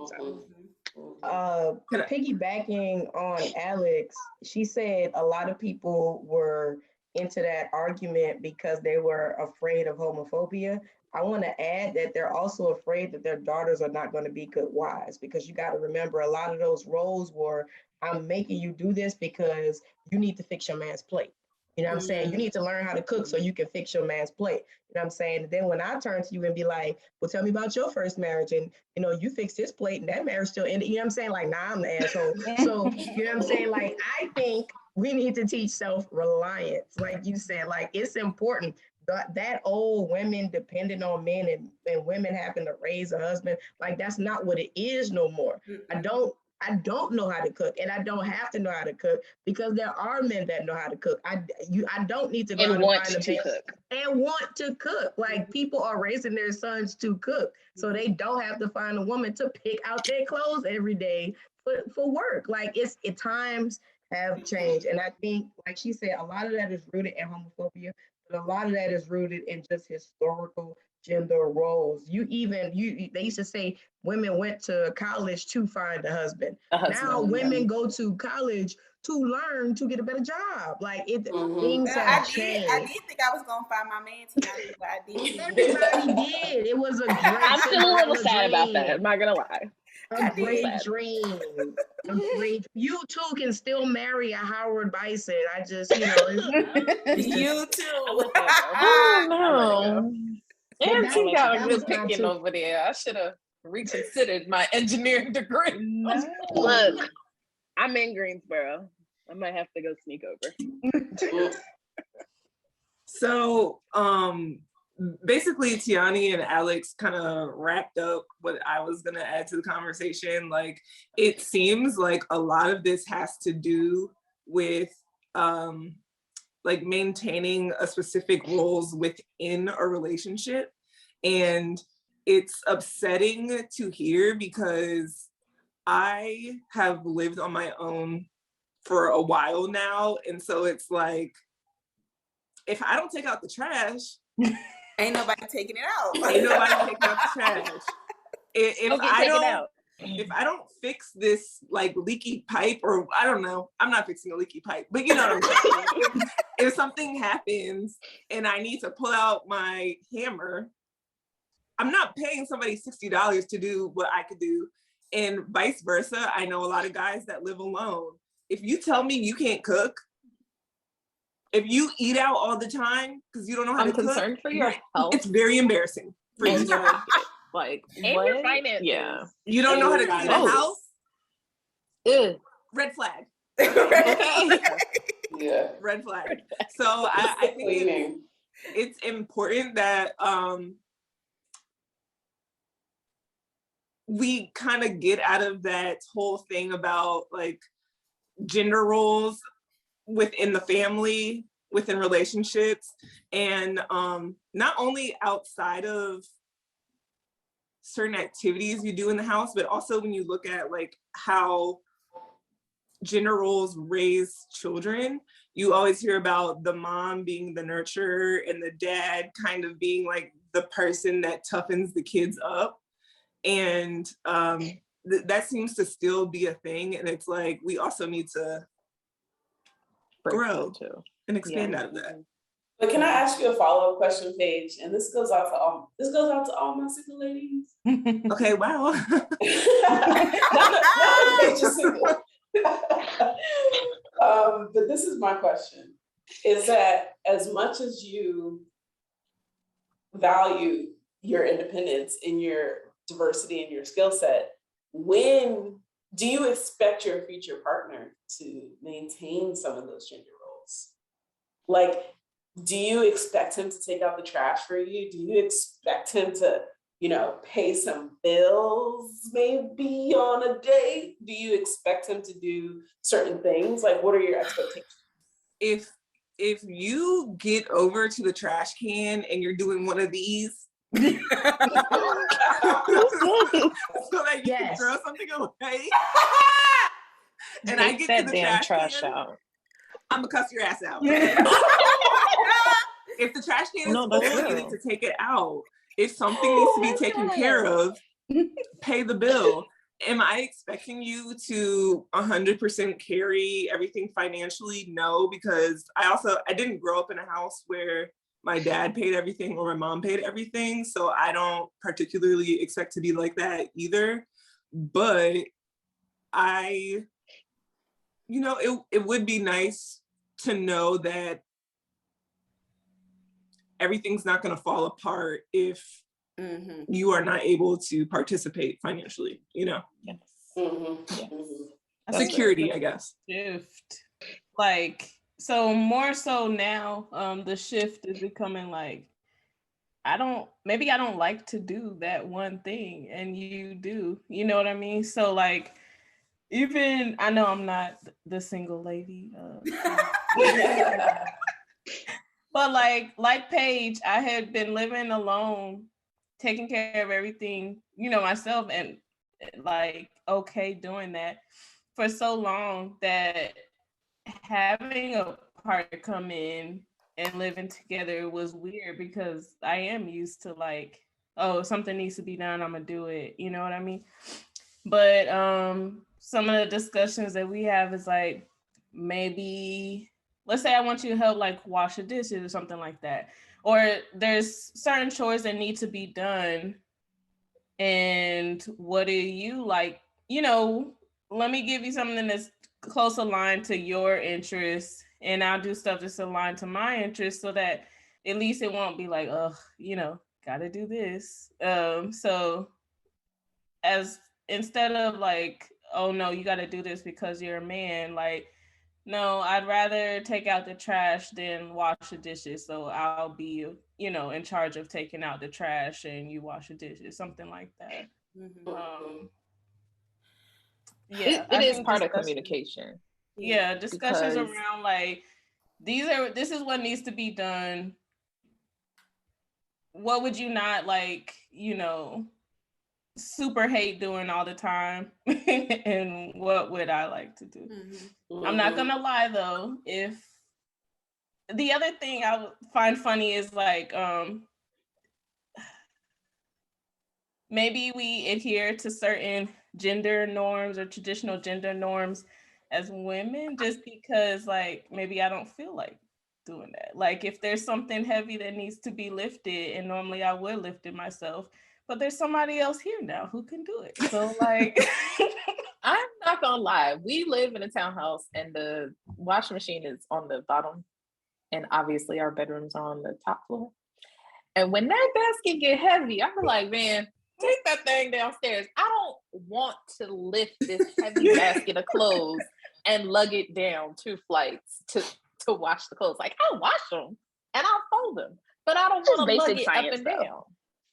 Piggybacking on Alex, she said a lot of people were into that argument because they were afraid of homophobia. I want to add that they're also afraid that their daughters are not going to be good wives, because you got to remember a lot of those roles were, I'm making you do this because you need to fix your man's plate. You know what I'm saying? You need to learn how to cook so you can fix your man's plate. You know what I'm saying? And then when I turn to you and be like, well, tell me about your first marriage. And, you know, you fixed his plate and that marriage still ended. You know what I'm saying? Like, nah, I'm the asshole. So, you know what I'm saying? Like, I think we need to teach self-reliance. Like you said, like, it's important. That old women depending on men and women having to raise a husband, like, that's not what it is no more. I don't know how to cook, and I don't have to know how to cook because there are men that know how to cook. I don't need to go and want to cook and want to cook. Like, people are raising their sons to cook, so they don't have to find a woman to pick out their clothes every day for work. Like, times have changed, and I think, like she said, a lot of that is rooted in homophobia, but a lot of that is rooted in just historical gender roles. They used to say women went to college to find a husband. Now women go to college to learn to get a better job. Like things have changed. I did think I was gonna find my man tonight, but I didn't. Everybody did. It was a great. I'm still a little sad about that. I'm not gonna lie. A great dream. You too can still marry a Howard Bison. I just, you too. Oh no. And she got a good picking picking over there. I should have reconsidered my engineering degree. Look, I'm in Greensboro. I might have to go sneak over. So, basically, Tianny and Alex kind of wrapped up what I was going to add to the conversation. Like, it seems like a lot of this has to do with like maintaining a specific roles within a relationship. And it's upsetting to hear because I have lived on my own for a while now. And so it's like, if I don't take out the trash, ain't nobody taking it out. Ain't nobody taking out the trash. If I don't fix this like leaky pipe, or I don't know, I'm not fixing a leaky pipe, but you know what I'm saying. If something happens and I need to pull out my hammer, I'm not paying somebody $60 to do what I could do. And vice versa. I know a lot of guys that live alone. If you tell me you can't cook, If you eat out all the time because you don't know how I'm to cook, concerned for your health. it's very embarrassing for you. And your, like, And what? your finances. Yeah. You don't know how to And your clean a finances. house? Ugh. Red flag. Okay. Yeah. Red flag. So I think Cleaning. it's important that we kind of get out of that whole thing about like gender roles within the family, within relationships, and not only outside of certain activities you do in the house, but also when you look at like how gender roles raise children. You always hear about the mom being the nurturer and the dad kind of being like the person that toughens the kids up. And that seems to still be a thing. And it's like, we also need to grow and expand out of that. But can I ask you a follow-up question, Paige? And this goes out to all my single ladies. Okay, wow. not Paige is single. But this is my question: is that as much as you value your independence and your diversity and your skill set, when do you expect your future partner to maintain some of those gender roles? Like, do you expect him to take out the trash for you? Do you expect him to, pay some bills maybe on a date? Do you expect him to do certain things? Like, what are your expectations? If you get over to the trash can and you're doing one of these, so that you can throw something away, and I get that to the damn trash can, out. I'm gonna cuss your ass out. If the trash can is full, you need to take it out. If something needs to be taken care of, pay the bill. Am I expecting you to 100% carry everything financially? No, because I didn't grow up in a house where my dad paid everything or my mom paid everything. So I don't particularly expect to be like that either. But it would be nice to know that everything's not going to fall apart if you are not able to participate financially, Yes. Security, I guess. Shift. Like, so more so now, the shift is becoming like, I don't like to do that one thing and you do, you know what I mean? So like, even, I know I'm not the single lady, but like Paige, I had been living alone, taking care of everything, myself, and like, okay, doing that for so long that having a partner come in and living together was weird because I am used to like, oh, something needs to be done, I'm gonna do it, you know what I mean? But some of the discussions that we have is like, maybe, let's say I want you to help like wash the dishes or something like that. Or there's certain chores that need to be done. And what do you like, let me give you something that's close aligned to your interests, and I'll do stuff that's aligned to my interests so that at least it won't be like, oh, gotta do this. So as instead of like, oh no, you gotta do this because you're a man, like, no, I'd rather take out the trash than wash the dishes. So I'll be, in charge of taking out the trash and you wash the dishes, something like that. Yeah, it is part of communication. Yeah, discussions around like, this is what needs to be done. What would you not like, super hate doing all the time? And what would I like to do? I'm not gonna lie though, if the other thing I would find funny is like, maybe we adhere to certain gender norms or traditional gender norms as women just because like maybe I don't feel like doing that. Like if there's something heavy that needs to be lifted, and normally I would lift it myself, but there's somebody else here now who can do it. So like, I'm not gonna lie, we live in a townhouse and the washing machine is on the bottom and obviously our bedrooms are on the top floor. And when that basket get heavy, I'm like, man, take that thing downstairs. I don't want to lift this heavy basket of clothes and lug it down 2 flights to wash the clothes. Like, I'll wash them and I'll fold them, but I don't want to lug it up and down.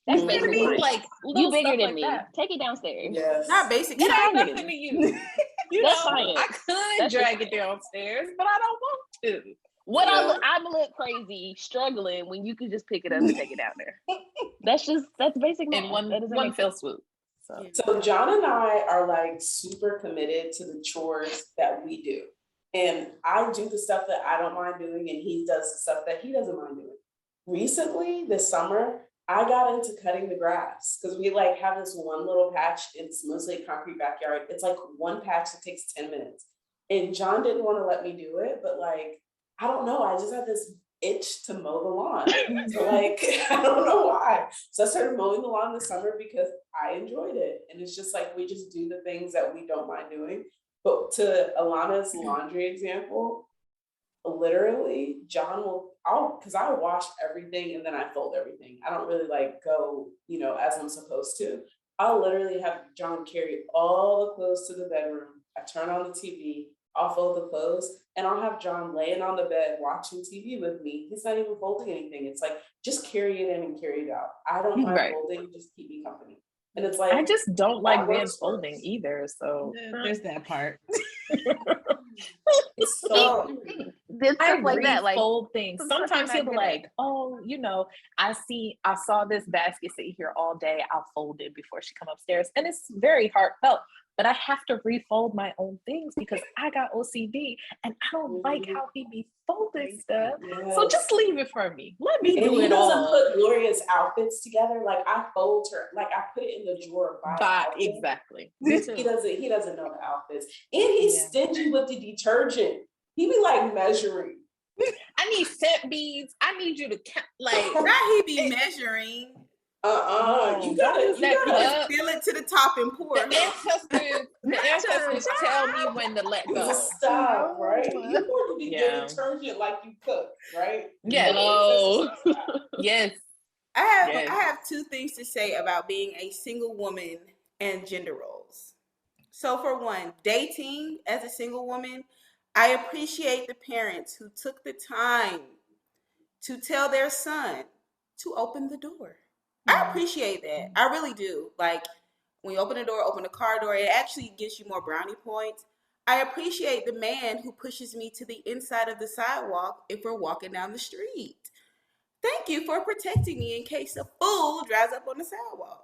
That's You know what I basic mean? science. Like, You bigger than like me. that. Take it downstairs. Yes. Not basic. It ain't Exactly. nothing to you. You That's know, science. I could That's drag just it downstairs, but I don't want to. What Yeah. I'm a little crazy struggling when you could just pick it up and take it down there. That's basic math. In one That doesn't one make fell sense. swoop. So So John and I are like super committed to the chores that we do. And I do the stuff that I don't mind doing, and he does the stuff that he doesn't mind doing. Recently, this summer, I got into cutting the grass because we like have this one little patch. It's mostly a concrete backyard. It's like one patch that takes 10 minutes. And John didn't want to let me do it, but like, I don't know. I just had this itch to mow the lawn. So like, I don't know why. So I started mowing the lawn this summer because I enjoyed it. And it's just like, we just do the things that we don't mind doing. But to Alanna's laundry example, literally, John will, because I wash everything and then I fold everything. I don't really like go, as I'm supposed to. I'll literally have John carry all the clothes to the bedroom. I turn on the TV, I'll fold the clothes, and I'll have John laying on the bed watching TV with me. He's not even folding anything. It's like, just carry it in and carry it out. I don't mind folding, just keep me company. And it's like, I just don't like van works folding for us. either. So There's that part. So Did I stuff like that, like fold things. sometimes Sometimes I'm he'll be not good at like, "Oh, I saw this basket sitting here all day. I'll fold it before she come upstairs," and it's very heartfelt. But I have to refold my own things because I got OCD and I don't like how he be folding stuff. So just leave it for me. Let me do it all. He doesn't put Gloria's outfits together. Like I fold her, like I put it in the drawer by Exactly. He doesn't know the outfits. And he's stingy with the detergent. He be like measuring. I need set beads. I need you to count. Like Not he be measuring. You gotta Fill it to the top and pour. The ancestors tell me when to let go. Stop, right? You want to be the detergent like you cook, right? Yeah. No. Yes. I have 2 things to say about being a single woman and gender roles. So for one, dating as a single woman, I appreciate the parents who took the time to tell their son to open the door. I appreciate that. I really do. Like when you open the door, open the car door, it actually gives you more brownie points. I appreciate the man who pushes me to the inside of the sidewalk if we're walking down the street. Thank you for protecting me in case a fool drives up on the sidewalk.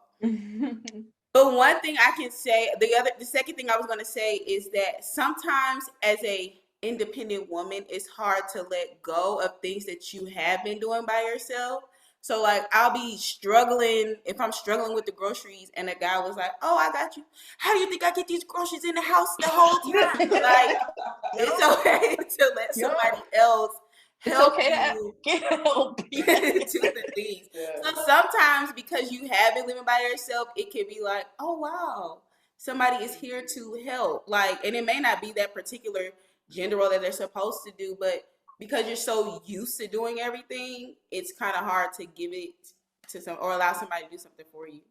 But one thing I can say, the second thing I was going to say is that sometimes as a independent woman, it's hard to let go of things that you have been doing by yourself. So like I'll be struggling, if I'm struggling with the groceries and a guy was like, "Oh, I got you. How do you think I get these groceries in the house the whole time?" Like it's okay to let somebody else help you get help to the things. So sometimes because you have been living by yourself, it can be like, "Oh wow, somebody is here to help." Like, and it may not be that particular gender role that they're supposed to do, but because you're so used to doing everything, it's kind of hard to give it to or allow somebody to do something for you.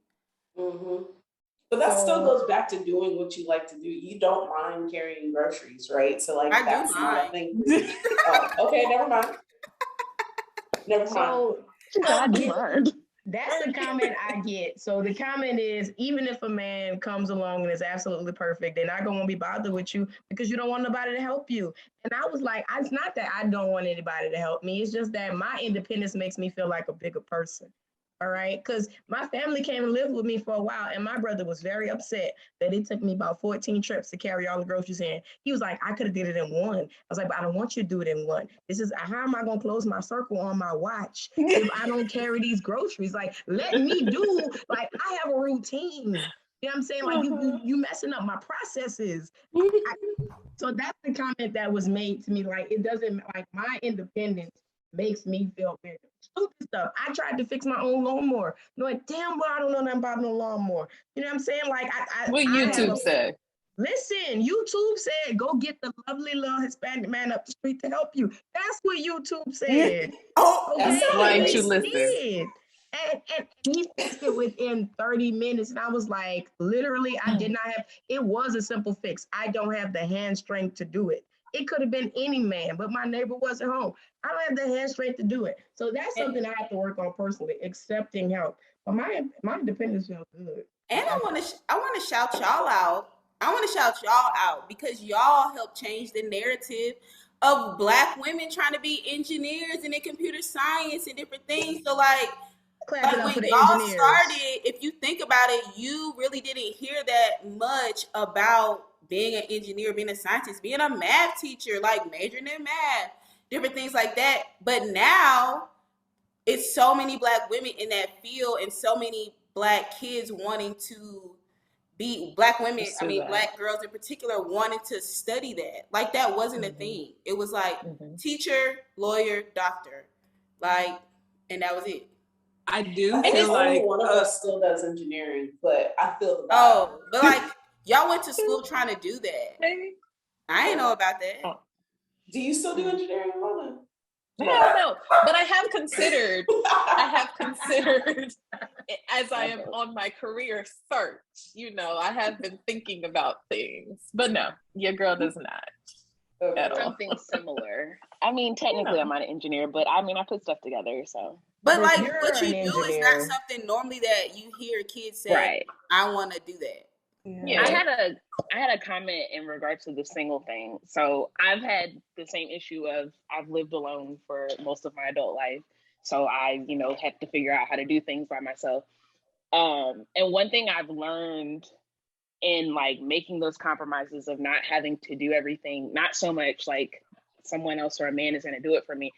Mm-hmm. But that still goes back to doing what you like to do. You don't mind carrying groceries, right? So like that's not a thing. Okay, never mind. That's the comment I get. So the comment is, even if a man comes along and is absolutely perfect, they're not going to be bothered with you because you don't want nobody to help you. And I was like, it's not that I don't want anybody to help me. It's just that my independence makes me feel like a bigger person. All right. Because my family came and lived with me for a while. And my brother was very upset that it took me about 14 trips to carry all the groceries in. He was like, I could have did it in one. I was like, but I don't want you to do it in one. How am I going to close my circle on my watch if I don't carry these groceries? Like, let me do, like, I have a routine. You know what I'm saying? Like, you messing up my processes. So that's the comment that was made to me. Like, it doesn't, like, my independence makes me feel bigger. Stupid stuff. I tried to fix my own lawnmower, knowing damn well I don't know nothing about no lawnmower. You know what I'm saying? Like, what YouTube say? Listen, YouTube said, go get the lovely little Hispanic man up the street to help you. That's what YouTube said. Oh, Okay, Why ain't they you listen? did. And he fixed it within 30 minutes. And I was like, literally, I did not have, it was a simple fix. I don't have the hand strength to do it. It could have been any man, but my neighbor wasn't home. I don't have the hand strength to do it. So that's something I have to work on personally, accepting help. But my independence feels good. and I want to shout y'all out. I want to shout y'all out because y'all helped change the narrative of Black women trying to be engineers and in computer science and different things. So like Clap it up when for the y'all engineers. started, if you think about it, you really didn't hear that much about being an engineer, being a scientist, being a math teacher, like majoring in math, different things like that. But now it's so many Black women in that field and so many Black kids wanting to be Black women, I mean, Black girls in particular wanting to study that. Like that wasn't a thing. It was like teacher, lawyer, doctor, like, and that was it. I do I think feel only like one of us still does engineering, but I feel the vibe. Oh, but like y'all went to school trying to do that. I didn't know about that. Do you still do engineering, Alanna? No, but I have considered as I am on my career search, I have been thinking about things, but no, your girl does not at all. Something similar. I mean, technically I'm not an engineer, but I mean, I put stuff together, so. But like You're what you an do is engineer. not something normally that you hear kids say, Right. I want to do that. Yeah. I had a comment in regards to the single thing. So I've had the same issue of I've lived alone for most of my adult life. So I, had to figure out how to do things by myself. And one thing I've learned in like making those compromises of not having to do everything, not so much like someone else or a man is going to do it for me,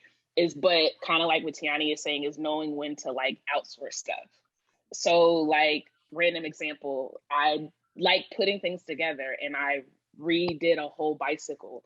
but kind of like what Tianny is saying, is knowing when to like outsource stuff. So like random example, I like putting things together and I redid a whole bicycle.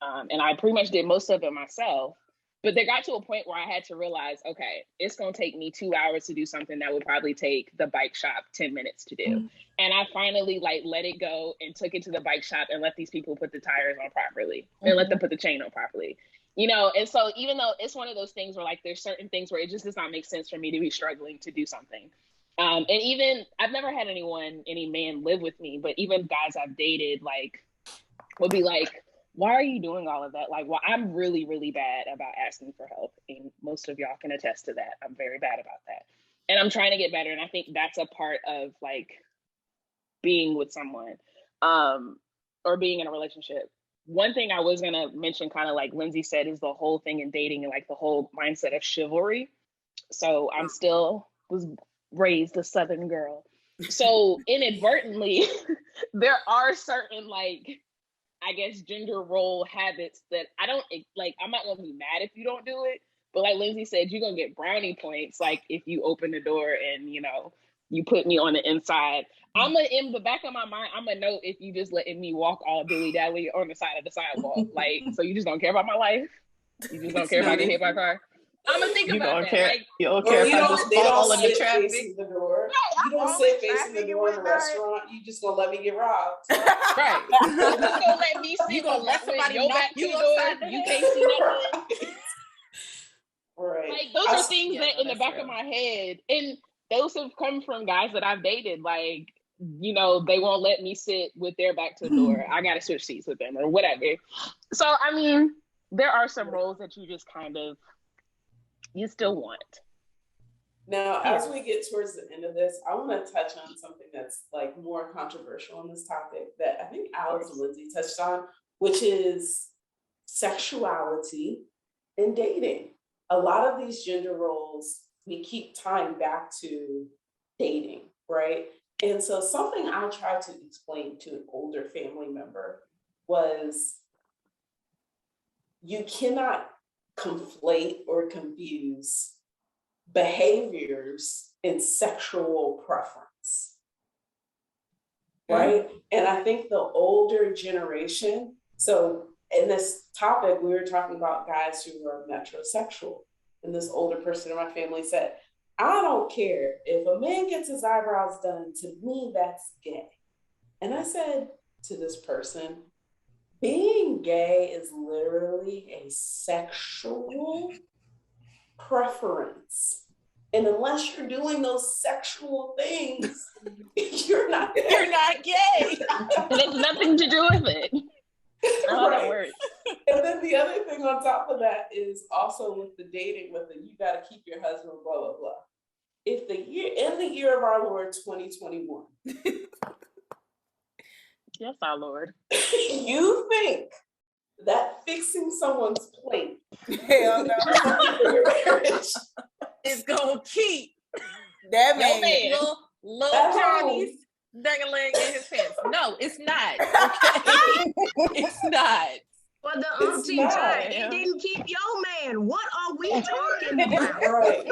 And I pretty much did most of it myself, but there got to a point where I had to realize, okay, it's going to take me 2 hours to do something that would probably take the bike shop 10 minutes to do. And I finally like let it go and took it to the bike shop and let these people put the tires on properly and let them put the chain on properly. And so even though it's one of those things where like there's certain things where it just does not make sense for me to be struggling to do something. And even I've never had any man live with me, but even guys I've dated like would be like, why are you doing all of that? Like, well, I'm really, really bad about asking for help. And most of y'all can attest to that. I'm very bad about that. And I'm trying to get better. And I think that's a part of like being with someone or being in a relationship. One thing I was going to mention, kind of like Lindsey said, is the whole thing in dating and like the whole mindset of chivalry. So I'm still was raised a Southern girl. So inadvertently, there are certain like, I guess, gender role habits that I don't like. I'm not going to be mad if you don't do it. But like Lindsey said, you're going to get brownie points. Like if you open the door and, you put me on the inside, in the back of my mind, I'm going to know if you just letting me walk all dilly-dally on the side of the sidewalk. Like, so you just don't care about my life? You just don't care if I get hit by a car? I'm going to think about that. Like, you don't care if I just fall in the traffic? The door. No, you don't sit facing the door in a restaurant. You just going to let me get robbed. Right. You going to let me see. You going to let somebody go back to the door. You can't see nothing. Right. Like, those are things that in the back of my head, and those have come from guys that I've dated. Like, they won't let me sit with their back to the door. I got to switch seats with them or whatever. So, I mean, there are some roles that you just kind of, you still want. Now, as we get towards the end of this, I want to touch on something that's like more controversial on this topic that I think Alex and Lindsey touched on, which is sexuality and dating. A lot of these gender roles, we keep tying back to dating, right? And so something I tried to explain to an older family member was you cannot conflate or confuse behaviors and sexual preference, right? And I think the older generation, so in this topic, we were talking about guys who were metrosexual. And this older person in my family said, I don't care if a man gets his eyebrows done, to me, that's gay. And I said, to this person, being gay is literally a sexual preference. And unless you're doing those sexual things, you're not gay. And it's nothing to do with it. How that works. And then the other thing on top of that is also with the dating, with the you got to keep your husband, blah, blah, blah. If in the year of our Lord 2021, yes, our Lord, you think that fixing someone's plate Hell no. for your marriage It's gonna keep That your man. little At Chinese dangling in his pants. No, it's not. Okay? It's not. For the It's umpteenth not. time, it didn't keep your man. What are we talking about? right.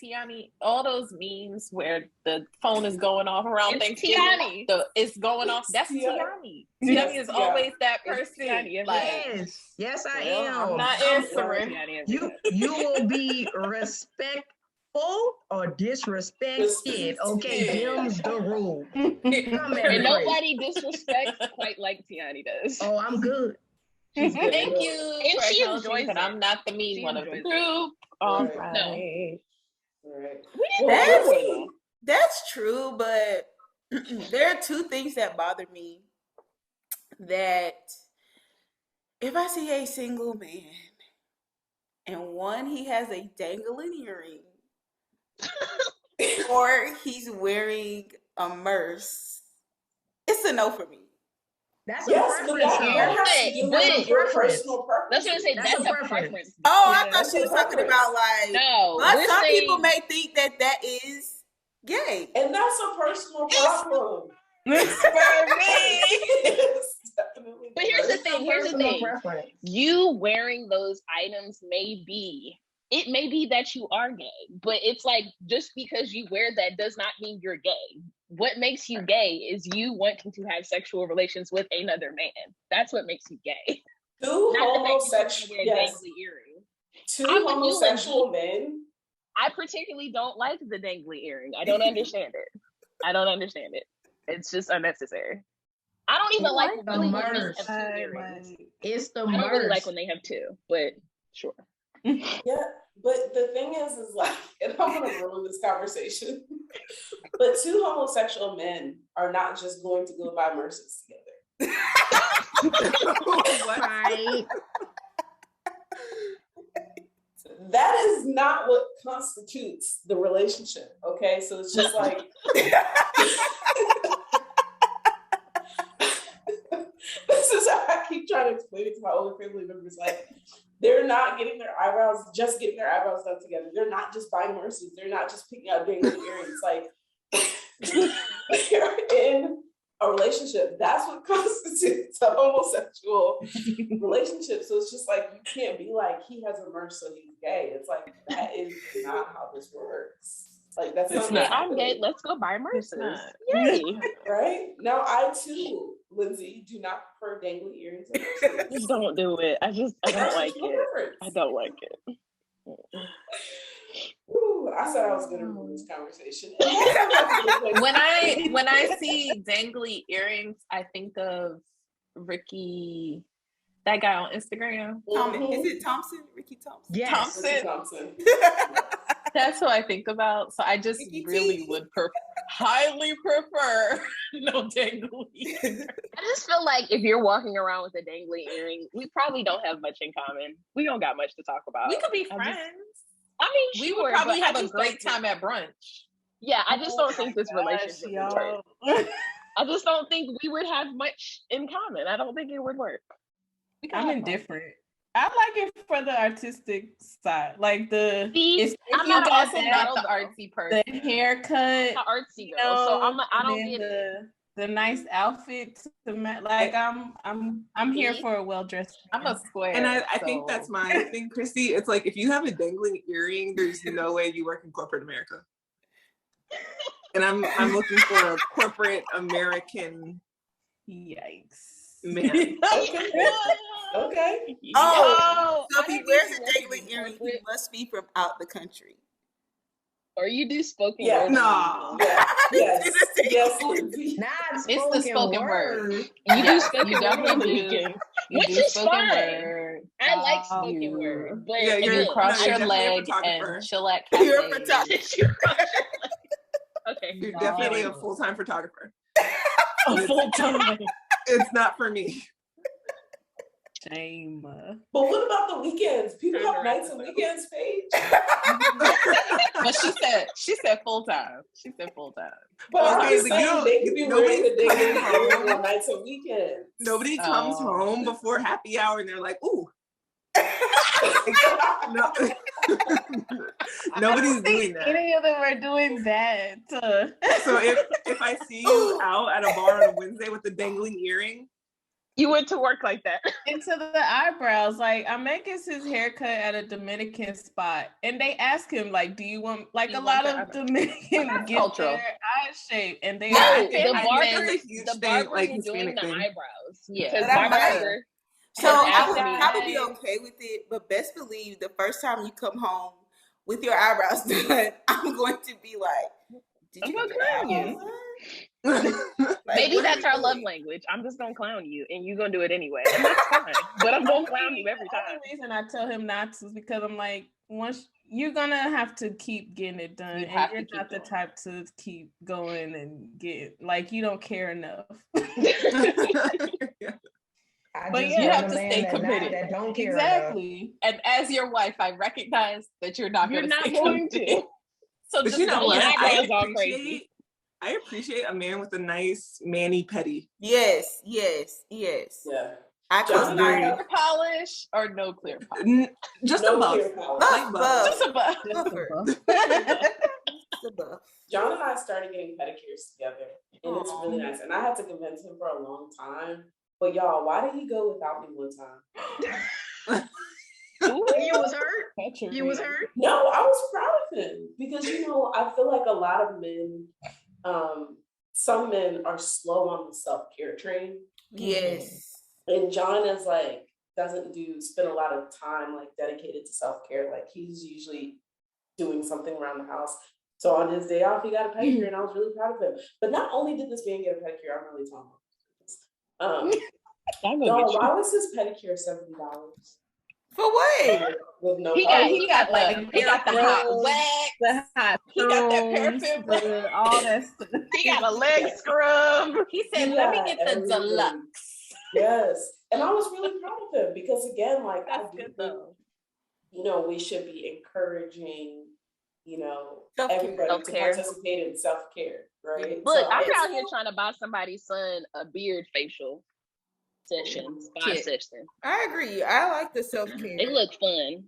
Tianny, all those memes where the phone is going off around It's Thanksgiving, Tianny. it's going off. That's Tianny. Tianny. Yes, Tianny is yeah. always that It's person. Tianny, Like, Yes, I well, am. I'm not answering. You will be respectful or disrespected. Okay, them's the rule. Come And at me. nobody disrespects quite like Tianny does. Oh, I'm good. She's good. Thank you. And for she acknowledging enjoys that it. I'm not the mean She one of the enjoys group. All Right. right. Right. That's true, but there are two things that bother me. That if I see a single man and one, he has a dangling earring or he's wearing a merce, it's a no for me. That's a Yes, but preference. that has to do But- with your personal preference. That's what I say. That's That's a a preference. preference. Oh, I Yeah. thought she was talking about like, No, but we're some saying, people may think that is gay. And that's a personal problem. It's for me. It's definitely But here's the It's a thing. Here's the personal thing. preference. You wearing those items may be that you are gay, but it's like just because you wear that does not mean you're gay. What makes you gay is you wanting to have sexual relations with another man. That's what makes you gay. Two Not the fact homosexual, you wear a yes, dangly earring. two I'm with you, homosexual men. I particularly don't like the dangly earring. I don't understand it. It's just unnecessary. I don't even like the really when men merch. have two earrings. It's the I don't really merch. like when they have two, but sure. Yeah, but the thing is like, and I'm gonna ruin this conversation, but two homosexual men are not just going to go buy Mercedes together. Right. That is not what constitutes the relationship, okay? So it's just like, this is how I keep trying to explain it to my older family members. Like, they're not getting their eyebrows done together. They're not just buying Mercedes. They're not just picking out dangling earrings. Like, they're in a relationship. That's what constitutes a homosexual relationship. So it's just like, you can't be like, he has a merch, so he's gay. It's like, that is not how this works. Like, that's It's not. I'm gay. Let's go buy Mercedes. not. Yay. Right? Now, I too, Lindsey, do not prefer dangly earrings. Just don't do it. I don't like it. I don't like it. Ooh, I said I was going to ruin this conversation. When I see dangly earrings, I think of Ricky, that guy on Instagram. Is it Thompson? Ricky Thompson? Yes. Thompson. That's what I think about. So I just Ricky really T. would highly prefer no dangly. I just feel like if you're walking around with a dangly earring, we probably don't have much in common. We don't got much to talk about. We could be I friends. mean, We sure, would probably but have I a just great don't time at brunch. Yeah, I just don't think this relationship would work. I just don't think we would have much in common. I don't think it would work. I'm indifferent. I like it for the artistic side, like the. See, I'm I'm not also also not the artsy person. The haircut, not artsy you girl, know, so I don't and get then it. the nice outfit to like. I'm here See? for a well dressed. I'm a square. And I think so- that's my thing, Christy. It's like, if you have a dangling earring, there's no way you work in corporate America. And I'm looking for a corporate American Yikes. man. Okay. Oh, so I if he think wears he's a working dangling in earring, he corporate. must be from out the country. Or you do spoken Yeah. word. No. Yes, Lindsey. Not It's the spoken word. You Yeah, do spoken you word on definitely the do. weekend. You Which do is spoken fine. word. I like spoken You- word. But Yeah, You you're- cross you're your definitely a leg photographer. and chill at You're a cafes. photographer. You cross your leg. Okay. You're definitely a full-time photographer. A full time. It's not for me. Shame. But what about the weekends? People have nights and weekends, Paige. But she said full time. She said full time. But I'm Okay, just but saying they could be wearing the nobody's ding coming home. on nights and weekends. Nobody comes Oh. home before happy hour and they're like, ooh. No. Nobody's doing that. Any of them are doing that. So if I see you out at a bar on a Wednesday with the dangling earring, You went to work like that. Into the eyebrows, like Ahmed gets his haircut at a Dominican spot, and they ask him, like, "Do you want?" Like You a want lot your of Dominicans get cultural. their eyes shaped, and they No, ask the him, I barbers, think that's a huge the thing, barbers like are doing Hispanic the thing. eyebrows. Yeah. Because But my I might- barber So has I asked would me, probably be okay with it, but best believe the first time you come home with your eyebrows done, I'm going to be like, "Did I'm you gonna get your clown you. eyebrows done?" Like, maybe what are that's you our love doing? language. I'm just gonna clown you, and you're gonna do it anyway, and that's fine. But I'm gonna clown you every The time. only reason I tell him not to is because I'm like, once you're gonna have to keep getting it done, You and have to you're keep not the going. type to keep going and get like you don't care enough. I But just yeah, you want have a to man stay that committed. that don't care enough. Exactly. And as your wife, I recognize that you're not You're going to not stay going committed. to. So But just you know don't your what? eyebrows all crazy. I appreciate a man with a nice mani petty. Yes. Yeah. I John co-sign and I- it. clear polish or no clear polish? Just No a buff. clear polish. Like buff. Just above. Buffer. The buff. John and I started getting pedicures together, and it's really Aw. nice. And I had to convince him for a long time. But y'all, why did he go without me one time? You was hurt? You was hurt? No, I was proud of him because I feel like a lot of men, some men are slow on the self-care train, Yes. and John is like doesn't spend a lot of time like dedicated to self-care. Like he's usually doing something around the house. So on his day off, he got a pedicure, and I was really proud of him. But not only did this man get a pedicure, I'm really talking about this. I'm gonna No, get you. why was his pedicure $70 For what? with no He polish? got He got the hot Rose, wax. the hot He got that stones, paraffin. all that stuff. He got a leg scrub. He said, He "Let me got get the everything. deluxe." Yes, and I was really proud of him because again, like I That's do good think, though. we should be encouraging, Self-care. everybody Self-care. to participate in self-care, right? Look, So I'm it's- out here trying to buy somebody's son a beard facial session, spa Kit. session. I agree. I like the self-care. They look fun.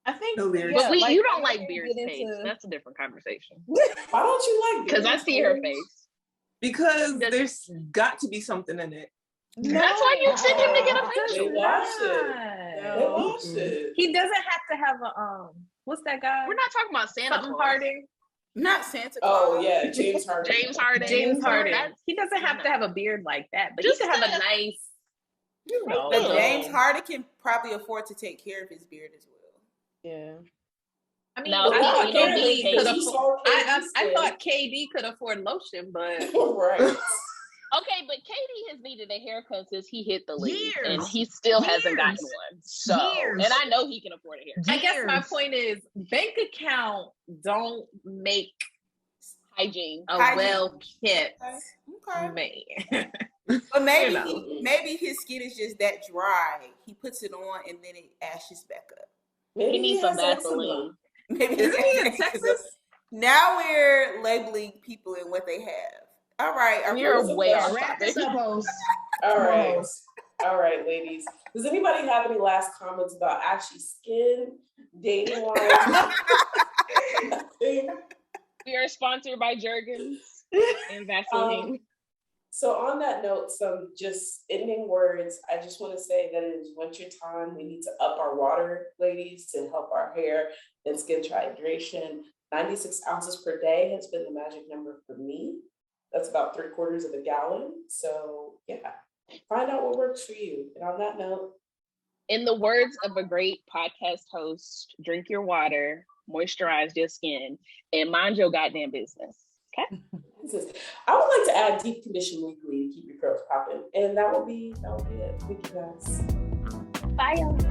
I think, No lyrics. But yeah, you don't when like you beard get Paige. into- That's a different conversation. why don't you like? Because I beards, see her Paige? face. Because there's got to be something in it. That's why you sent him to get a They facial. watched it. No. They watched it. He doesn't have to have a what's that guy? We're not talking about Santa Something Claus. Harding. Not Santa Claus. Oh yeah, James Harden. James Harden. James Harden. That's- He doesn't have to have a beard like that, but Just he can have a- a nice, But James Harden can probably afford to take care of his beard as well. Yeah. I mean, No, I he- thought he don't KD need could KD. afford. I skin. thought KD could afford lotion, but Right. Okay, but Katie has needed a haircut since he hit the league, and Years. he still hasn't gotten Years. one. So, Years. and I know he can afford a haircut. I guess my Years. point is bank account don't make Hygiene. a Hygiene. well kept Okay. man. But maybe know. maybe his skin is just that dry. He puts it on and then it ashes back up. Maybe He needs some has eczema. Vaseline. Maybe Isn't he in that's- Texas? Now we're labeling people and what they have. All right. are We're we- way off Wrap this topic. up, host. All Come on, right. host. All right, ladies. Does anybody have any last comments about ashy skin, dating wise? We are sponsored by Jergens and Vaseline. So on that note, some just ending words. I just want to say that it is winter time. We need to up our water, ladies, to help our hair and skin hydration. 96 ounces per day has been the magic number for me. That's about 3/4 of a gallon. So yeah, find out what works for you. And on that note, In the words of a great podcast host, drink your water, moisturize your skin, and mind your goddamn business. Okay. I would like to add deep condition weekly to keep your curls popping, and that will be it. Thank you guys. Bye.